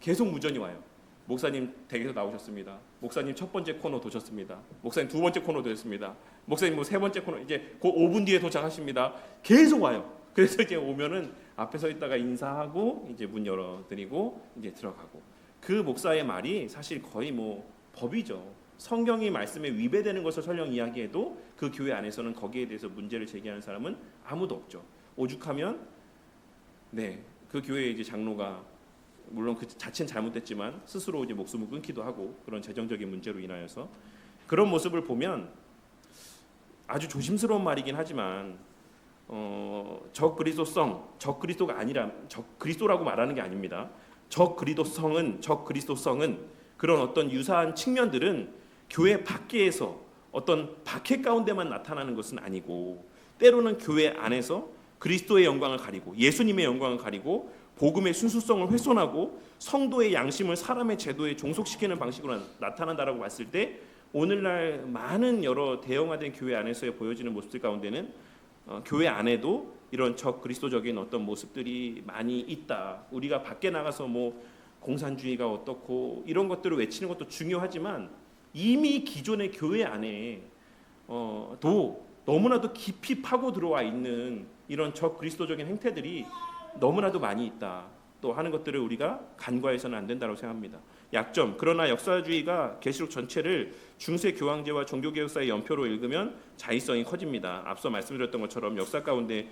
계속 무전이 와요. 목사님 댁에서 나오셨습니다. 목사님 첫 번째 코너 도셨습니다. 목사님 두 번째 코너 도셨습니다. 목사님 뭐 세 번째 코너 이제 그 5분 뒤에 도착하십니다. 계속 와요. 그래서 이제 오면은 앞에 서 있다가 인사하고 이제 문 열어드리고 이제 들어가고, 그 목사의 말이 사실 거의 뭐 법이죠. 성경이 말씀에 위배되는 것을 설령 이야기해도 그 교회 안에서는 거기에 대해서 문제를 제기하는 사람은 아무도 없죠. 오죽하면 그 교회의 이제 장로가 물론 그 자체는 잘못됐지만 스스로 이제 목숨을 끊기도 하고 그런 재정적인 문제로 인하여서 그런 모습을 보면 아주 조심스러운 말이긴 하지만 적그리스도가 아니라 적그리스도라고 말하는 게 아닙니다. 적그리스도성은 그런 어떤 유사한 측면들은 교회 밖에서 어떤 박해 가운데만 나타나는 것은 아니고, 때로는 교회 안에서 그리스도의 영광을 가리고 예수님의 영광을 가리고 복음의 순수성을 훼손하고 성도의 양심을 사람의 제도에 종속시키는 방식으로 나타난다라고 봤을 때 오늘날 많은 여러 대형화된 교회 안에서 보여지는 모습들 가운데는 교회 안에도 이런 적그리스도적인 어떤 모습들이 많이 있다. 우리가 밖에 나가서 뭐 공산주의가 어떻고 이런 것들을 외치는 것도 중요하지만 이미 기존의 교회 안에 도 너무나도 깊이 파고 들어와 있는 이런 적그리스도적인 행태들이 너무나도 많이 있다 또 하는 것들을 우리가 간과해서는 안 된다고 생각합니다. 약점, 그러나 역사주의가 계시록 전체를 중세 교황제와 종교개혁사의 연표로 읽으면 자의성이 커집니다. 앞서 말씀드렸던 것처럼 역사 가운데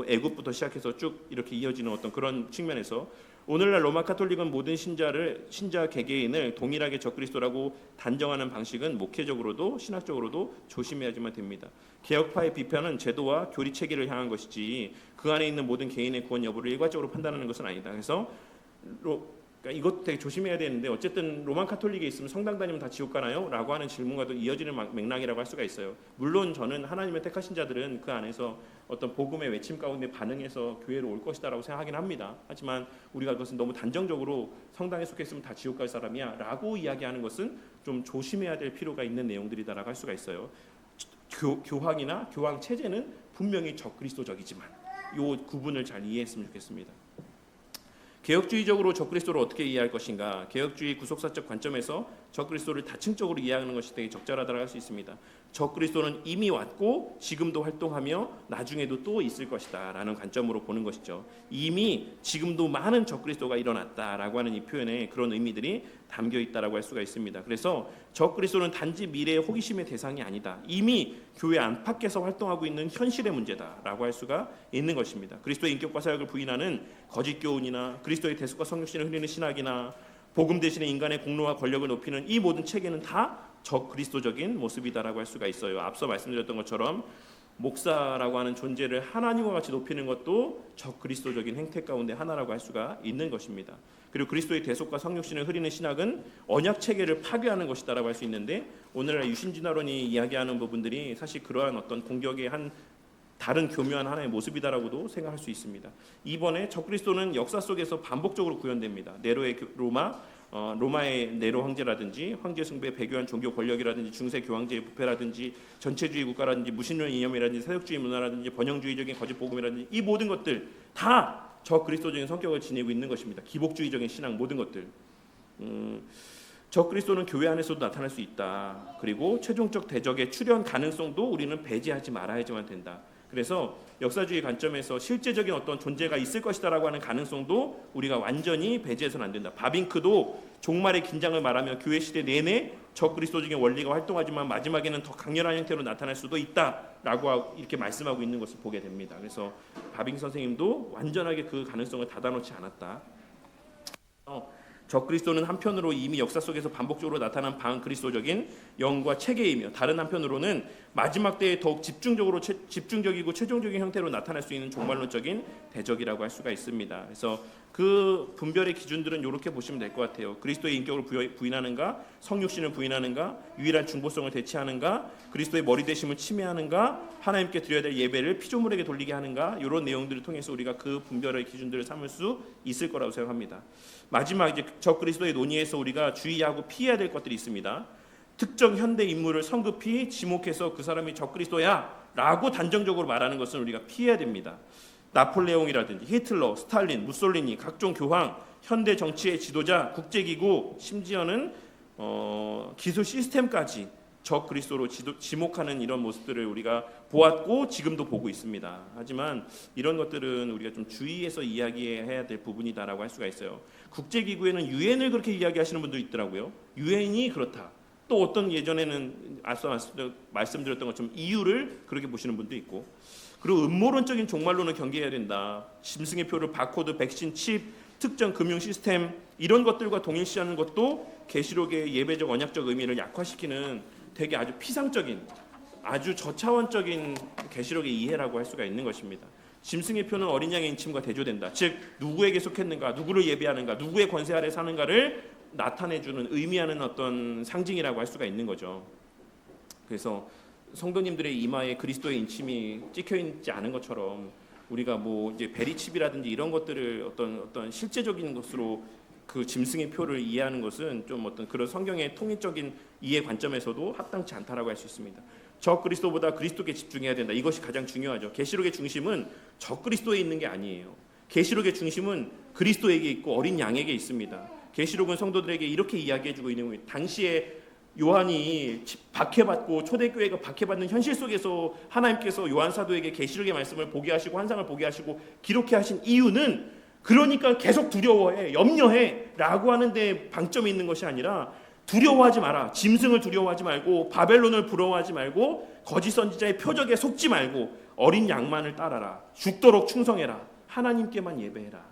애굽부터 시작해서 쭉 이렇게 이어지는 어떤 그런 측면에서 오늘날 로마 카톨릭은 모든 신자 개개인을 동일하게 적그리스도라고 단정하는 방식은 목회적으로도 신학적으로도 조심해야지만 됩니다. 개혁파의 비판은 제도와 교리 체계를 향한 것이지 그 안에 있는 모든 개인의 구원 여부를 일괄적으로 판단하는 것은 아니다. 그래서 그러니까 이것도 되게 조심해야 되는데 어쨌든 로마 카톨릭에 있으면 성당 다니면 다 지옥 가나요? 라고 하는 질문과도 이어지는 맥락이라고 할 수가 있어요. 물론 저는 하나님의 택하신 자들은 그 안에서 어떤 복음의 외침 가운데 반응해서 교회로 올 것이다라고 생각하긴 합니다. 하지만 우리가 그것은 너무 단정적으로 성당에 속했으면 다 지옥 갈 사람이야 라고 이야기하는 것은 좀 조심해야 될 필요가 있는 내용들이다라고 할 수가 있어요. 교황이나 교황 체제는 분명히 적그리스도적이지만 이 구분을 잘 이해했으면 좋겠습니다. 개혁주의적으로 적그리스도를 어떻게 이해할 것인가? 개혁주의 구속사적 관점에서 적그리스도를 다층적으로 이해하는 것이 되게 적절하다고 할 수 있습니다. 적그리스도는 이미 왔고 지금도 활동하며 나중에도 또 있을 것이다 라는 관점으로 보는 것이죠. 이미 지금도 많은 적그리스도가 일어났다라고 하는 이 표현에 그런 의미들이 담겨 있다라고 할 수가 있습니다. 그래서 적그리스도는 단지 미래의 호기심의 대상이 아니다. 이미 교회 안팎에서 활동하고 있는 현실의 문제다라고 할 수가 있는 것입니다. 그리스도의 인격과 사역을 부인하는 거짓 교훈이나 그리스도의 대속과 성육신을 흐리는 신학이나 복음 대신에 인간의 공로와 권력을 높이는 이 모든 체계는 다 적그리스도적인 모습이다라고 할 수가 있어요. 앞서 말씀드렸던 것처럼 목사라고 하는 존재를 하나님과 같이 높이는 것도 적그리스도적인 행태 가운데 하나라고 할 수가 있는 것입니다. 그리고 그리스도의 대속과 성육신을 흐리는 신학은 언약 체계를 파괴하는 것이다라고 할 수 있는데 오늘날 유신진화론이 이야기하는 부분들이 사실 그러한 어떤 공격의 한 다른 교묘한 하나의 모습이다라고도 생각할 수 있습니다. 이번에 적그리스도는 역사 속에서 반복적으로 구현됩니다. 네로의 로마의 네로 황제라든지 황제 숭배 배교한 종교 권력이라든지 중세 교황제의 부패라든지 전체주의 국가라든지 무신론 이념이라든지 사역주의 문화라든지 번영주의적인 거짓 복음이라든지 이 모든 것들 다 적그리스도적인 성격을 지니고 있는 것입니다. 기복주의적인 신앙 모든 것들. 적그리스도는 교회 안에서도 나타날 수 있다. 그리고 최종적 대적의 출현 가능성도 우리는 배제하지 말아야지만 된다. 그래서 역사주의 관점에서 실제적인 어떤 존재가 있을 것이다라고 하는 가능성도 우리가 완전히 배제해서는 안 된다. 바빙크도 종말의 긴장을 말하며 교회 시대 내내 적그리스도적인 원리가 활동하지만 마지막에는 더 강렬한 형태로 나타날 수도 있다라고 이렇게 말씀하고 있는 것을 보게 됩니다. 그래서 바빙 선생님도 완전하게 그 가능성을 닫아놓지 않았다. 적그리스도는 한편으로 이미 역사 속에서 반복적으로 나타난 반그리스도적인 영과 체계이며 다른 한편으로는 마지막 때에 더욱 집중적이고 최종적인 형태로 나타날 수 있는 종말론적인 대적이라고 할 수가 있습니다. 그래서 그 분별의 기준들은 이렇게 보시면 될 것 같아요. 그리스도의 인격을 부인하는가, 성육신을 부인하는가, 유일한 중보성을 대체하는가, 그리스도의 머리 되심을 침해하는가, 하나님께 드려야 될 예배를 피조물에게 돌리게 하는가, 이런 내용들을 통해서 우리가 그 분별의 기준들을 삼을 수 있을 거라고 생각합니다. 마지막 이제 적그리스도의 논의에서 우리가 주의하고 피해야 될 것들이 있습니다. 특정 현대 인물을 성급히 지목해서 그 사람이 적그리스도야라고 단정적으로 말하는 것은 우리가 피해야 됩니다. 나폴레옹이라든지 히틀러, 스탈린, 무솔리니, 각종 교황, 현대 정치의 지도자, 국제기구, 심지어는 기술 시스템까지 적그리스도로 지목하는 이런 모습들을 우리가 보았고 지금도 보고 있습니다. 하지만 이런 것들은 우리가 좀 주의해서 이야기해야 될 부분이다라고 할 수가 있어요. 국제기구에는 유엔을 그렇게 이야기하시는 분도 있더라고요. 유엔이 그렇다. 또 어떤 예전에는 앞서 말씀드렸던 것처럼 EU를 그렇게 보시는 분도 있고, 그리고 음모론적인 종말론을 경계해야 된다. 짐승의 표를 바코드, 백신, 칩, 특정 금융 시스템 이런 것들과 동일시하는 것도 계시록의 예배적 언약적 의미를 약화시키는 되게 아주 피상적인, 아주 저차원적인 계시록의 이해라고 할 수가 있는 것입니다. 짐승의 표는 어린 양의 인침과 대조된다. 즉 누구에게 속했는가, 누구를 예배하는가, 누구의 권세 아래 사는가를 나타내주는, 의미하는 어떤 상징이라고 할 수가 있는 거죠. 그래서 성도님들의 이마에 그리스도의 인침이 찍혀 있지 않은 것처럼 우리가 뭐 이제 베리칩이라든지 이런 것들을 어떤 실제적인 것으로 그 짐승의 표를 이해하는 것은 좀 어떤 그런 성경의 통일적인 이해 관점에서도 합당치 않다라고 할 수 있습니다. 적 그리스도보다 그리스도께 집중해야 된다. 이것이 가장 중요하죠. 계시록의 중심은 적 그리스도에 있는 게 아니에요. 계시록의 중심은 그리스도에게 있고 어린 양에게 있습니다. 계시록은 성도들에게 이렇게 이야기해주고 있는 거예요. 당시에 요한이 박해받고 초대교회가 박해받는 현실 속에서 하나님께서 요한 사도에게 계시록의 말씀을 보게 하시고 환상을 보게 하시고 기록해 하신 이유는 그러니까 계속 두려워해, 염려해 라고 하는데 방점이 있는 것이 아니라 두려워하지 마라. 짐승을 두려워하지 말고 바벨론을 부러워하지 말고 거짓 선지자의 표적에 속지 말고 어린 양만을 따라라. 죽도록 충성해라. 하나님께만 예배해라.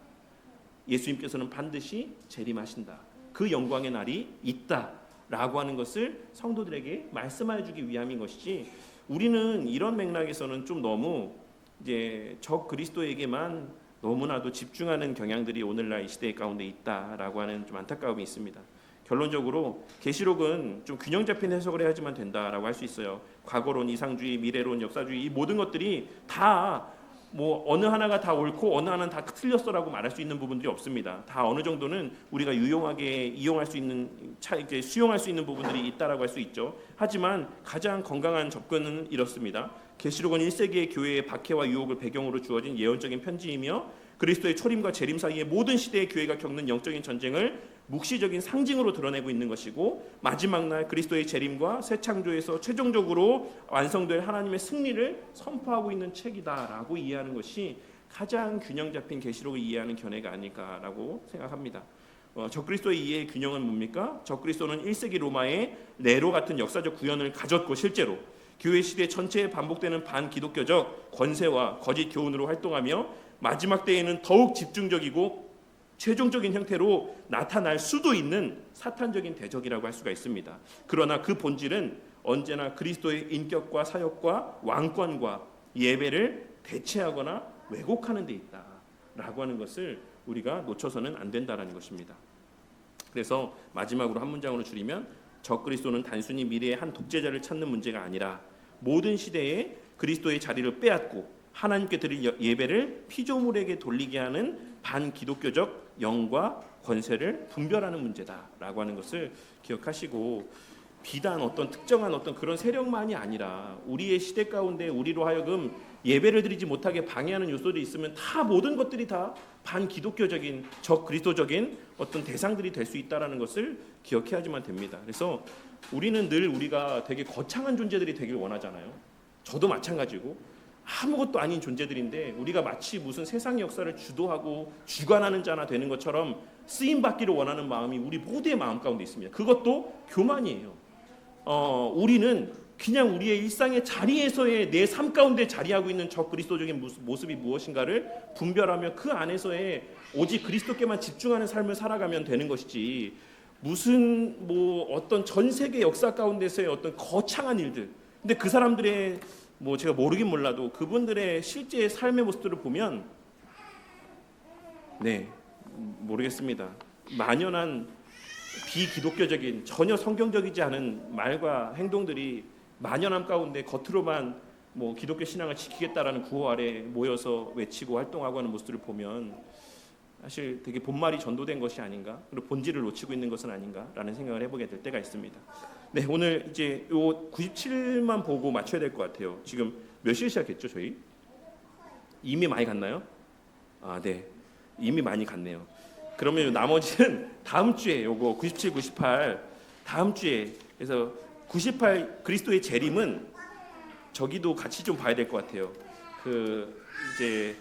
예수님께서는 반드시 재림하신다. 그 영광의 날이 있다. 라고 하는 것을 성도들에게 말씀해 주기 위함인 것이지, 우리는 이런 맥락에서는 좀 너무 이제 적 그리스도에게만 너무나도 집중하는 경향들이 오늘날 이 시대 가운데 있다라고 하는 좀 안타까움이 있습니다. 결론적으로 계시록은 좀 균형 잡힌 해석을 해야지만 된다라고 할 수 있어요. 과거론, 이상주의, 미래론, 역사주의 이 모든 것들이 다 뭐 어느 하나가 다 옳고 어느 하나는 다 틀렸어라고 말할 수 있는 부분들이 없습니다. 다 어느 정도는 우리가 유용하게 이용할 수 있는 이제 수용할 수 있는 부분들이 있다라고 할 수 있죠. 하지만 가장 건강한 접근은 이렇습니다. 계시록은 1세기의 교회의 박해와 유혹을 배경으로 주어진 예언적인 편지이며 그리스도의 초림과 재림 사이의 모든 시대의 교회가 겪는 영적인 전쟁을 묵시적인 상징으로 드러내고 있는 것이고, 마지막 날 그리스도의 재림과 새 창조에서 최종적으로 완성될 하나님의 승리를 선포하고 있는 책이다라고 이해하는 것이 가장 균형 잡힌 계시록을 이해하는 견해가 아닐까라고 생각합니다. 적그리스도의 이해의 균형은 뭡니까? 적그리스도는 1세기 로마의 네로 같은 역사적 구현을 가졌고 실제로 교회 시대 전체에 반복되는 반기독교적 권세와 거짓 교훈으로 활동하며 마지막 때에는 더욱 집중적이고 최종적인 형태로 나타날 수도 있는 사탄적인 대적이라고 할 수가 있습니다. 그러나 그 본질은 언제나 그리스도의 인격과 사역과 왕권과 예배를 대체하거나 왜곡하는 데 있다라고 하는 것을 우리가 놓쳐서는 안 된다라는 것입니다. 그래서 마지막으로 한 문장으로 줄이면 적그리스도는 단순히 미래의 한 독재자를 찾는 문제가 아니라 모든 시대에 그리스도의 자리를 빼앗고 하나님께 드릴 예배를 피조물에게 돌리게 하는 반기독교적 영과 권세를 분별하는 문제다라고 하는 것을 기억하시고, 비단 어떤 특정한 어떤 그런 세력만이 아니라 우리의 시대 가운데 우리로 하여금 예배를 드리지 못하게 방해하는 요소들이 있으면 다 모든 것들이 다 반기독교적인 적그리스도적인 어떤 대상들이 될 수 있다라는 것을 기억해야지만 됩니다. 그래서 우리는 늘 우리가 되게 거창한 존재들이 되길 원하잖아요. 저도 마찬가지고 아무것도 아닌 존재들인데 우리가 마치 무슨 세상 역사를 주도하고 주관하는 자나 되는 것처럼 쓰임 받기를 원하는 마음이 우리 모두의 마음 가운데 있습니다. 그것도 교만이에요. 우리는 그냥 우리의 일상의 자리에서의 내 삶 가운데 자리하고 있는 저 그리스도적인 모습이 무엇인가를 분별하며 그 안에서의 오직 그리스도께만 집중하는 삶을 살아가면 되는 것이지, 무슨 어떤 전 세계 역사 가운데서의 어떤 거창한 일들, 근데 그 사람들의 제가 모르긴 몰라도 그분들의 실제 삶의 모습들을 보면 모르겠습니다. 만연한 비기독교적인 전혀 성경적이지 않은 말과 행동들이 만연함 가운데 겉으로만 기독교 신앙을 지키겠다라는 구호 아래 모여서 외치고 활동하고 하는 모습들을 보면 사실 되게 본말이 전도된 것이 아닌가, 그리고 본질을 놓치고 있는 것은 아닌가라는 생각을 해보게 될 때가 있습니다. 네, 오늘 이제 요 97만 보고 맞춰야 될 것 같아요. 지금 몇 시에 시작했죠, 저희? 이미 많이 갔나요? 네, 이미 많이 갔네요. 그러면 나머지는 다음 주에 요거 97, 98 다음 주에, 그래서 98 그리스도의 재림은 저기도 같이 좀 봐야 될 것 같아요. 이제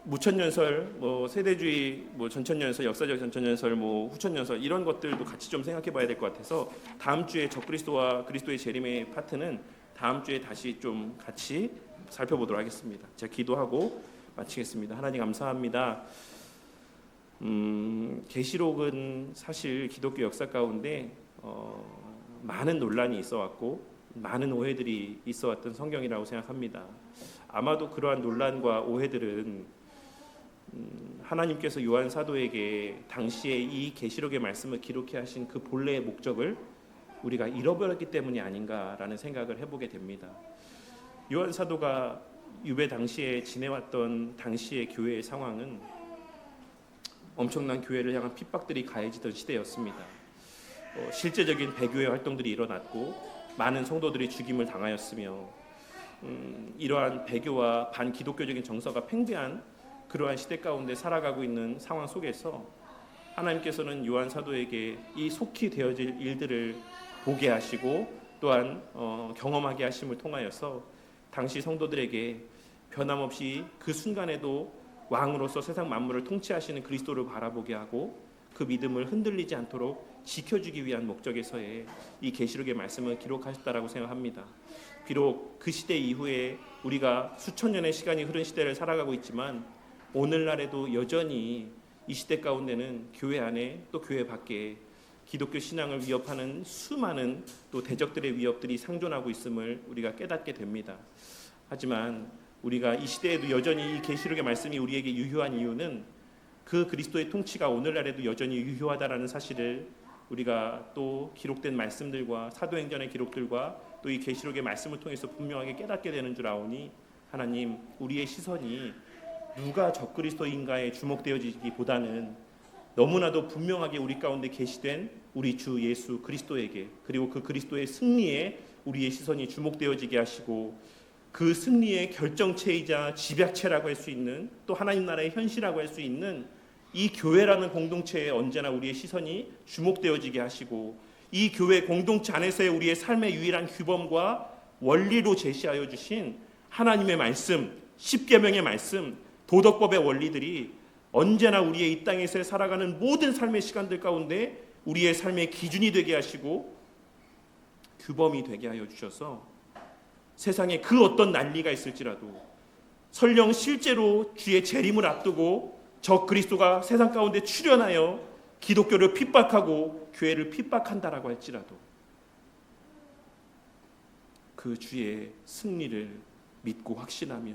무천년설, 세대주의, 전천년설, 역사적 전천년설, 후천년설 이런 것들도 같이 좀 생각해봐야 될 것 같아서 다음 주에 적그리스도와 그리스도의 재림의 파트는 다음 주에 다시 좀 같이 살펴보도록 하겠습니다. 제가 기도하고 마치겠습니다. 하나님 감사합니다. 계시록은 사실 기독교 역사 가운데 많은 논란이 있어왔고 많은 오해들이 있어왔던 성경이라고 생각합니다. 아마도 그러한 논란과 오해들은 하나님께서 요한 사도에게 당시에 이 계시록의 말씀을 기록해 하신 그 본래의 목적을 우리가 잃어버렸기 때문이 아닌가라는 생각을 해보게 됩니다. 요한 사도가 유배 당시에 지내왔던 당시의 교회의 상황은 엄청난 교회를 향한 핍박들이 가해지던 시대였습니다. 실제적인 배교의 활동들이 일어났고 많은 성도들이 죽임을 당하였으며 이러한 배교와 반기독교적인 정서가 팽배한 그러한 시대 가운데 살아가고 있는 상황 속에서 하나님께서는 요한 사도에게 이 속히 되어질 일들을 보게 하시고 또한 경험하게 하심을 통하여서 당시 성도들에게 변함없이 그 순간에도 왕으로서 세상 만물을 통치하시는 그리스도를 바라보게 하고 그 믿음을 흔들리지 않도록 지켜주기 위한 목적에서의 이 계시록의 말씀을 기록하셨다라고 생각합니다. 비록 그 시대 이후에 우리가 수천 년의 시간이 흐른 시대를 살아가고 있지만 오늘날에도 여전히 이 시대 가운데는 교회 안에 또 교회 밖에 기독교 신앙을 위협하는 수많은 또 대적들의 위협들이 상존하고 있음을 우리가 깨닫게 됩니다. 하지만 우리가 이 시대에도 여전히 이 계시록의 말씀이 우리에게 유효한 이유는 그 그리스도의 통치가 오늘날에도 여전히 유효하다라는 사실을 우리가 또 기록된 말씀들과 사도행전의 기록들과 또 이 계시록의 말씀을 통해서 분명하게 깨닫게 되는 줄 아오니 하나님, 우리의 시선이 누가 적그리스도인가에 주목되어지기보다는 너무나도 분명하게 우리 가운데 계시된 우리 주 예수 그리스도에게, 그리고 그 그리스도의 승리에 우리의 시선이 주목되어지게 하시고 그 승리의 결정체이자 집약체라고 할 수 있는, 또 하나님 나라의 현실이라고 할 수 있는 이 교회라는 공동체에 언제나 우리의 시선이 주목되어지게 하시고 이 교회 공동체 안에서의 우리의 삶의 유일한 규범과 원리로 제시하여 주신 하나님의 말씀, 십계명의 말씀, 도덕법의 원리들이 언제나 우리의 이 땅에서 살아가는 모든 삶의 시간들 가운데 우리의 삶의 기준이 되게 하시고 규범이 되게 하여 주셔서 세상에 그 어떤 난리가 있을지라도 설령 실제로 주의 재림을 앞두고 적 그리스도가 세상 가운데 출현하여 기독교를 핍박하고 교회를 핍박한다라고 할지라도 그 주의 승리를 믿고 확신하며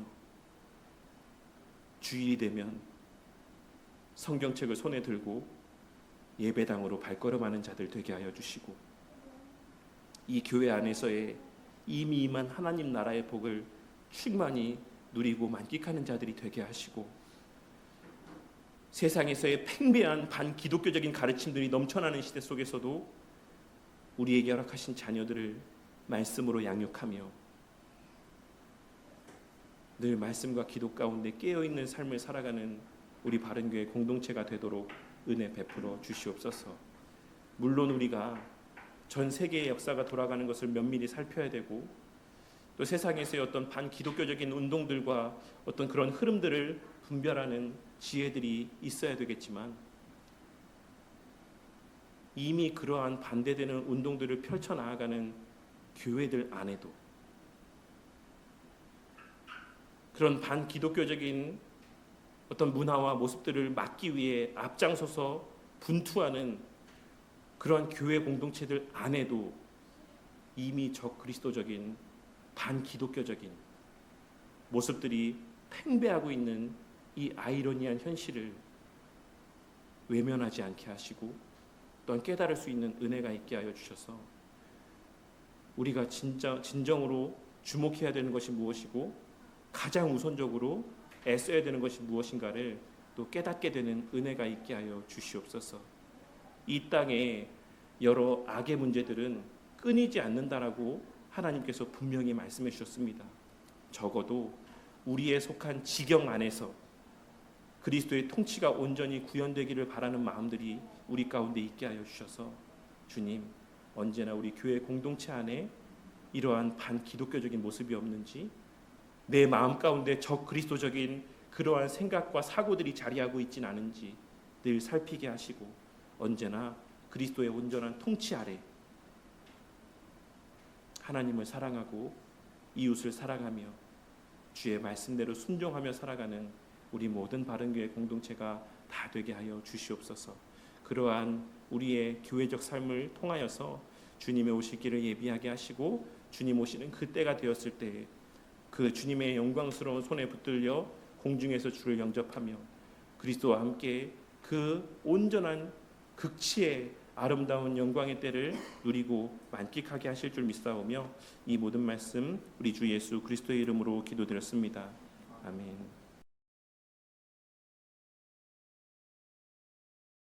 주일이 되면 성경책을 손에 들고 예배당으로 발걸음하는 자들 되게 하여 주시고 이 교회 안에서의 이미 임한 하나님 나라의 복을 충만히 누리고 만끽하는 자들이 되게 하시고 세상에서의 팽배한 반기독교적인 가르침들이 넘쳐나는 시대 속에서도 우리에게 허락하신 자녀들을 말씀으로 양육하며 늘 말씀과 기도 가운데 깨어있는 삶을 살아가는 우리 바른교회 공동체가 되도록 은혜 베풀어 주시옵소서. 물론 우리가 전 세계의 역사가 돌아가는 것을 면밀히 살펴야 되고 또 세상에서의 어떤 반기독교적인 운동들과 어떤 그런 흐름들을 분별하는 지혜들이 있어야 되겠지만, 이미 그러한 반대되는 운동들을 펼쳐나가는 교회들 안에도 그런 반기독교적인 어떤 문화와 모습들을 막기 위해 앞장서서 분투하는 그런 교회 공동체들 안에도 이미 적그리스도적인 반기독교적인 모습들이 팽배하고 있는 이 아이러니한 현실을 외면하지 않게 하시고 또한 깨달을 수 있는 은혜가 있게 하여 주셔서 우리가 진정으로 주목해야 되는 것이 무엇이고 가장 우선적으로 애써야 되는 것이 무엇인가를 또 깨닫게 되는 은혜가 있게 하여 주시옵소서. 이 땅에 여러 악의 문제들은 끊이지 않는다라고 하나님께서 분명히 말씀해 주셨습니다. 적어도 우리의 속한 지경 안에서 그리스도의 통치가 온전히 구현되기를 바라는 마음들이 우리 가운데 있게 하여 주셔서 주님, 언제나 우리 교회 공동체 안에 이러한 반기독교적인 모습이 없는지, 내 마음 가운데 적그리스도적인 그러한 생각과 사고들이 자리하고 있진 않은지 늘 살피게 하시고 언제나 그리스도의 온전한 통치 아래 하나님을 사랑하고 이웃을 사랑하며 주의 말씀대로 순종하며 살아가는 우리 모든 바른교회 공동체가 다 되게 하여 주시옵소서. 그러한 우리의 교회적 삶을 통하여서 주님의 오실 길을 예비하게 하시고 주님 오시는 그때가 되었을 때 그 주님의 영광스러운 손에 붙들려 공중에서 주를 영접하며 그리스도와 함께 그 온전한 극치의 아름다운 영광의 때를 누리고 만끽하게 하실 줄 믿사오며 이 모든 말씀 우리 주 예수 그리스도의 이름으로 기도드렸습니다. 아멘.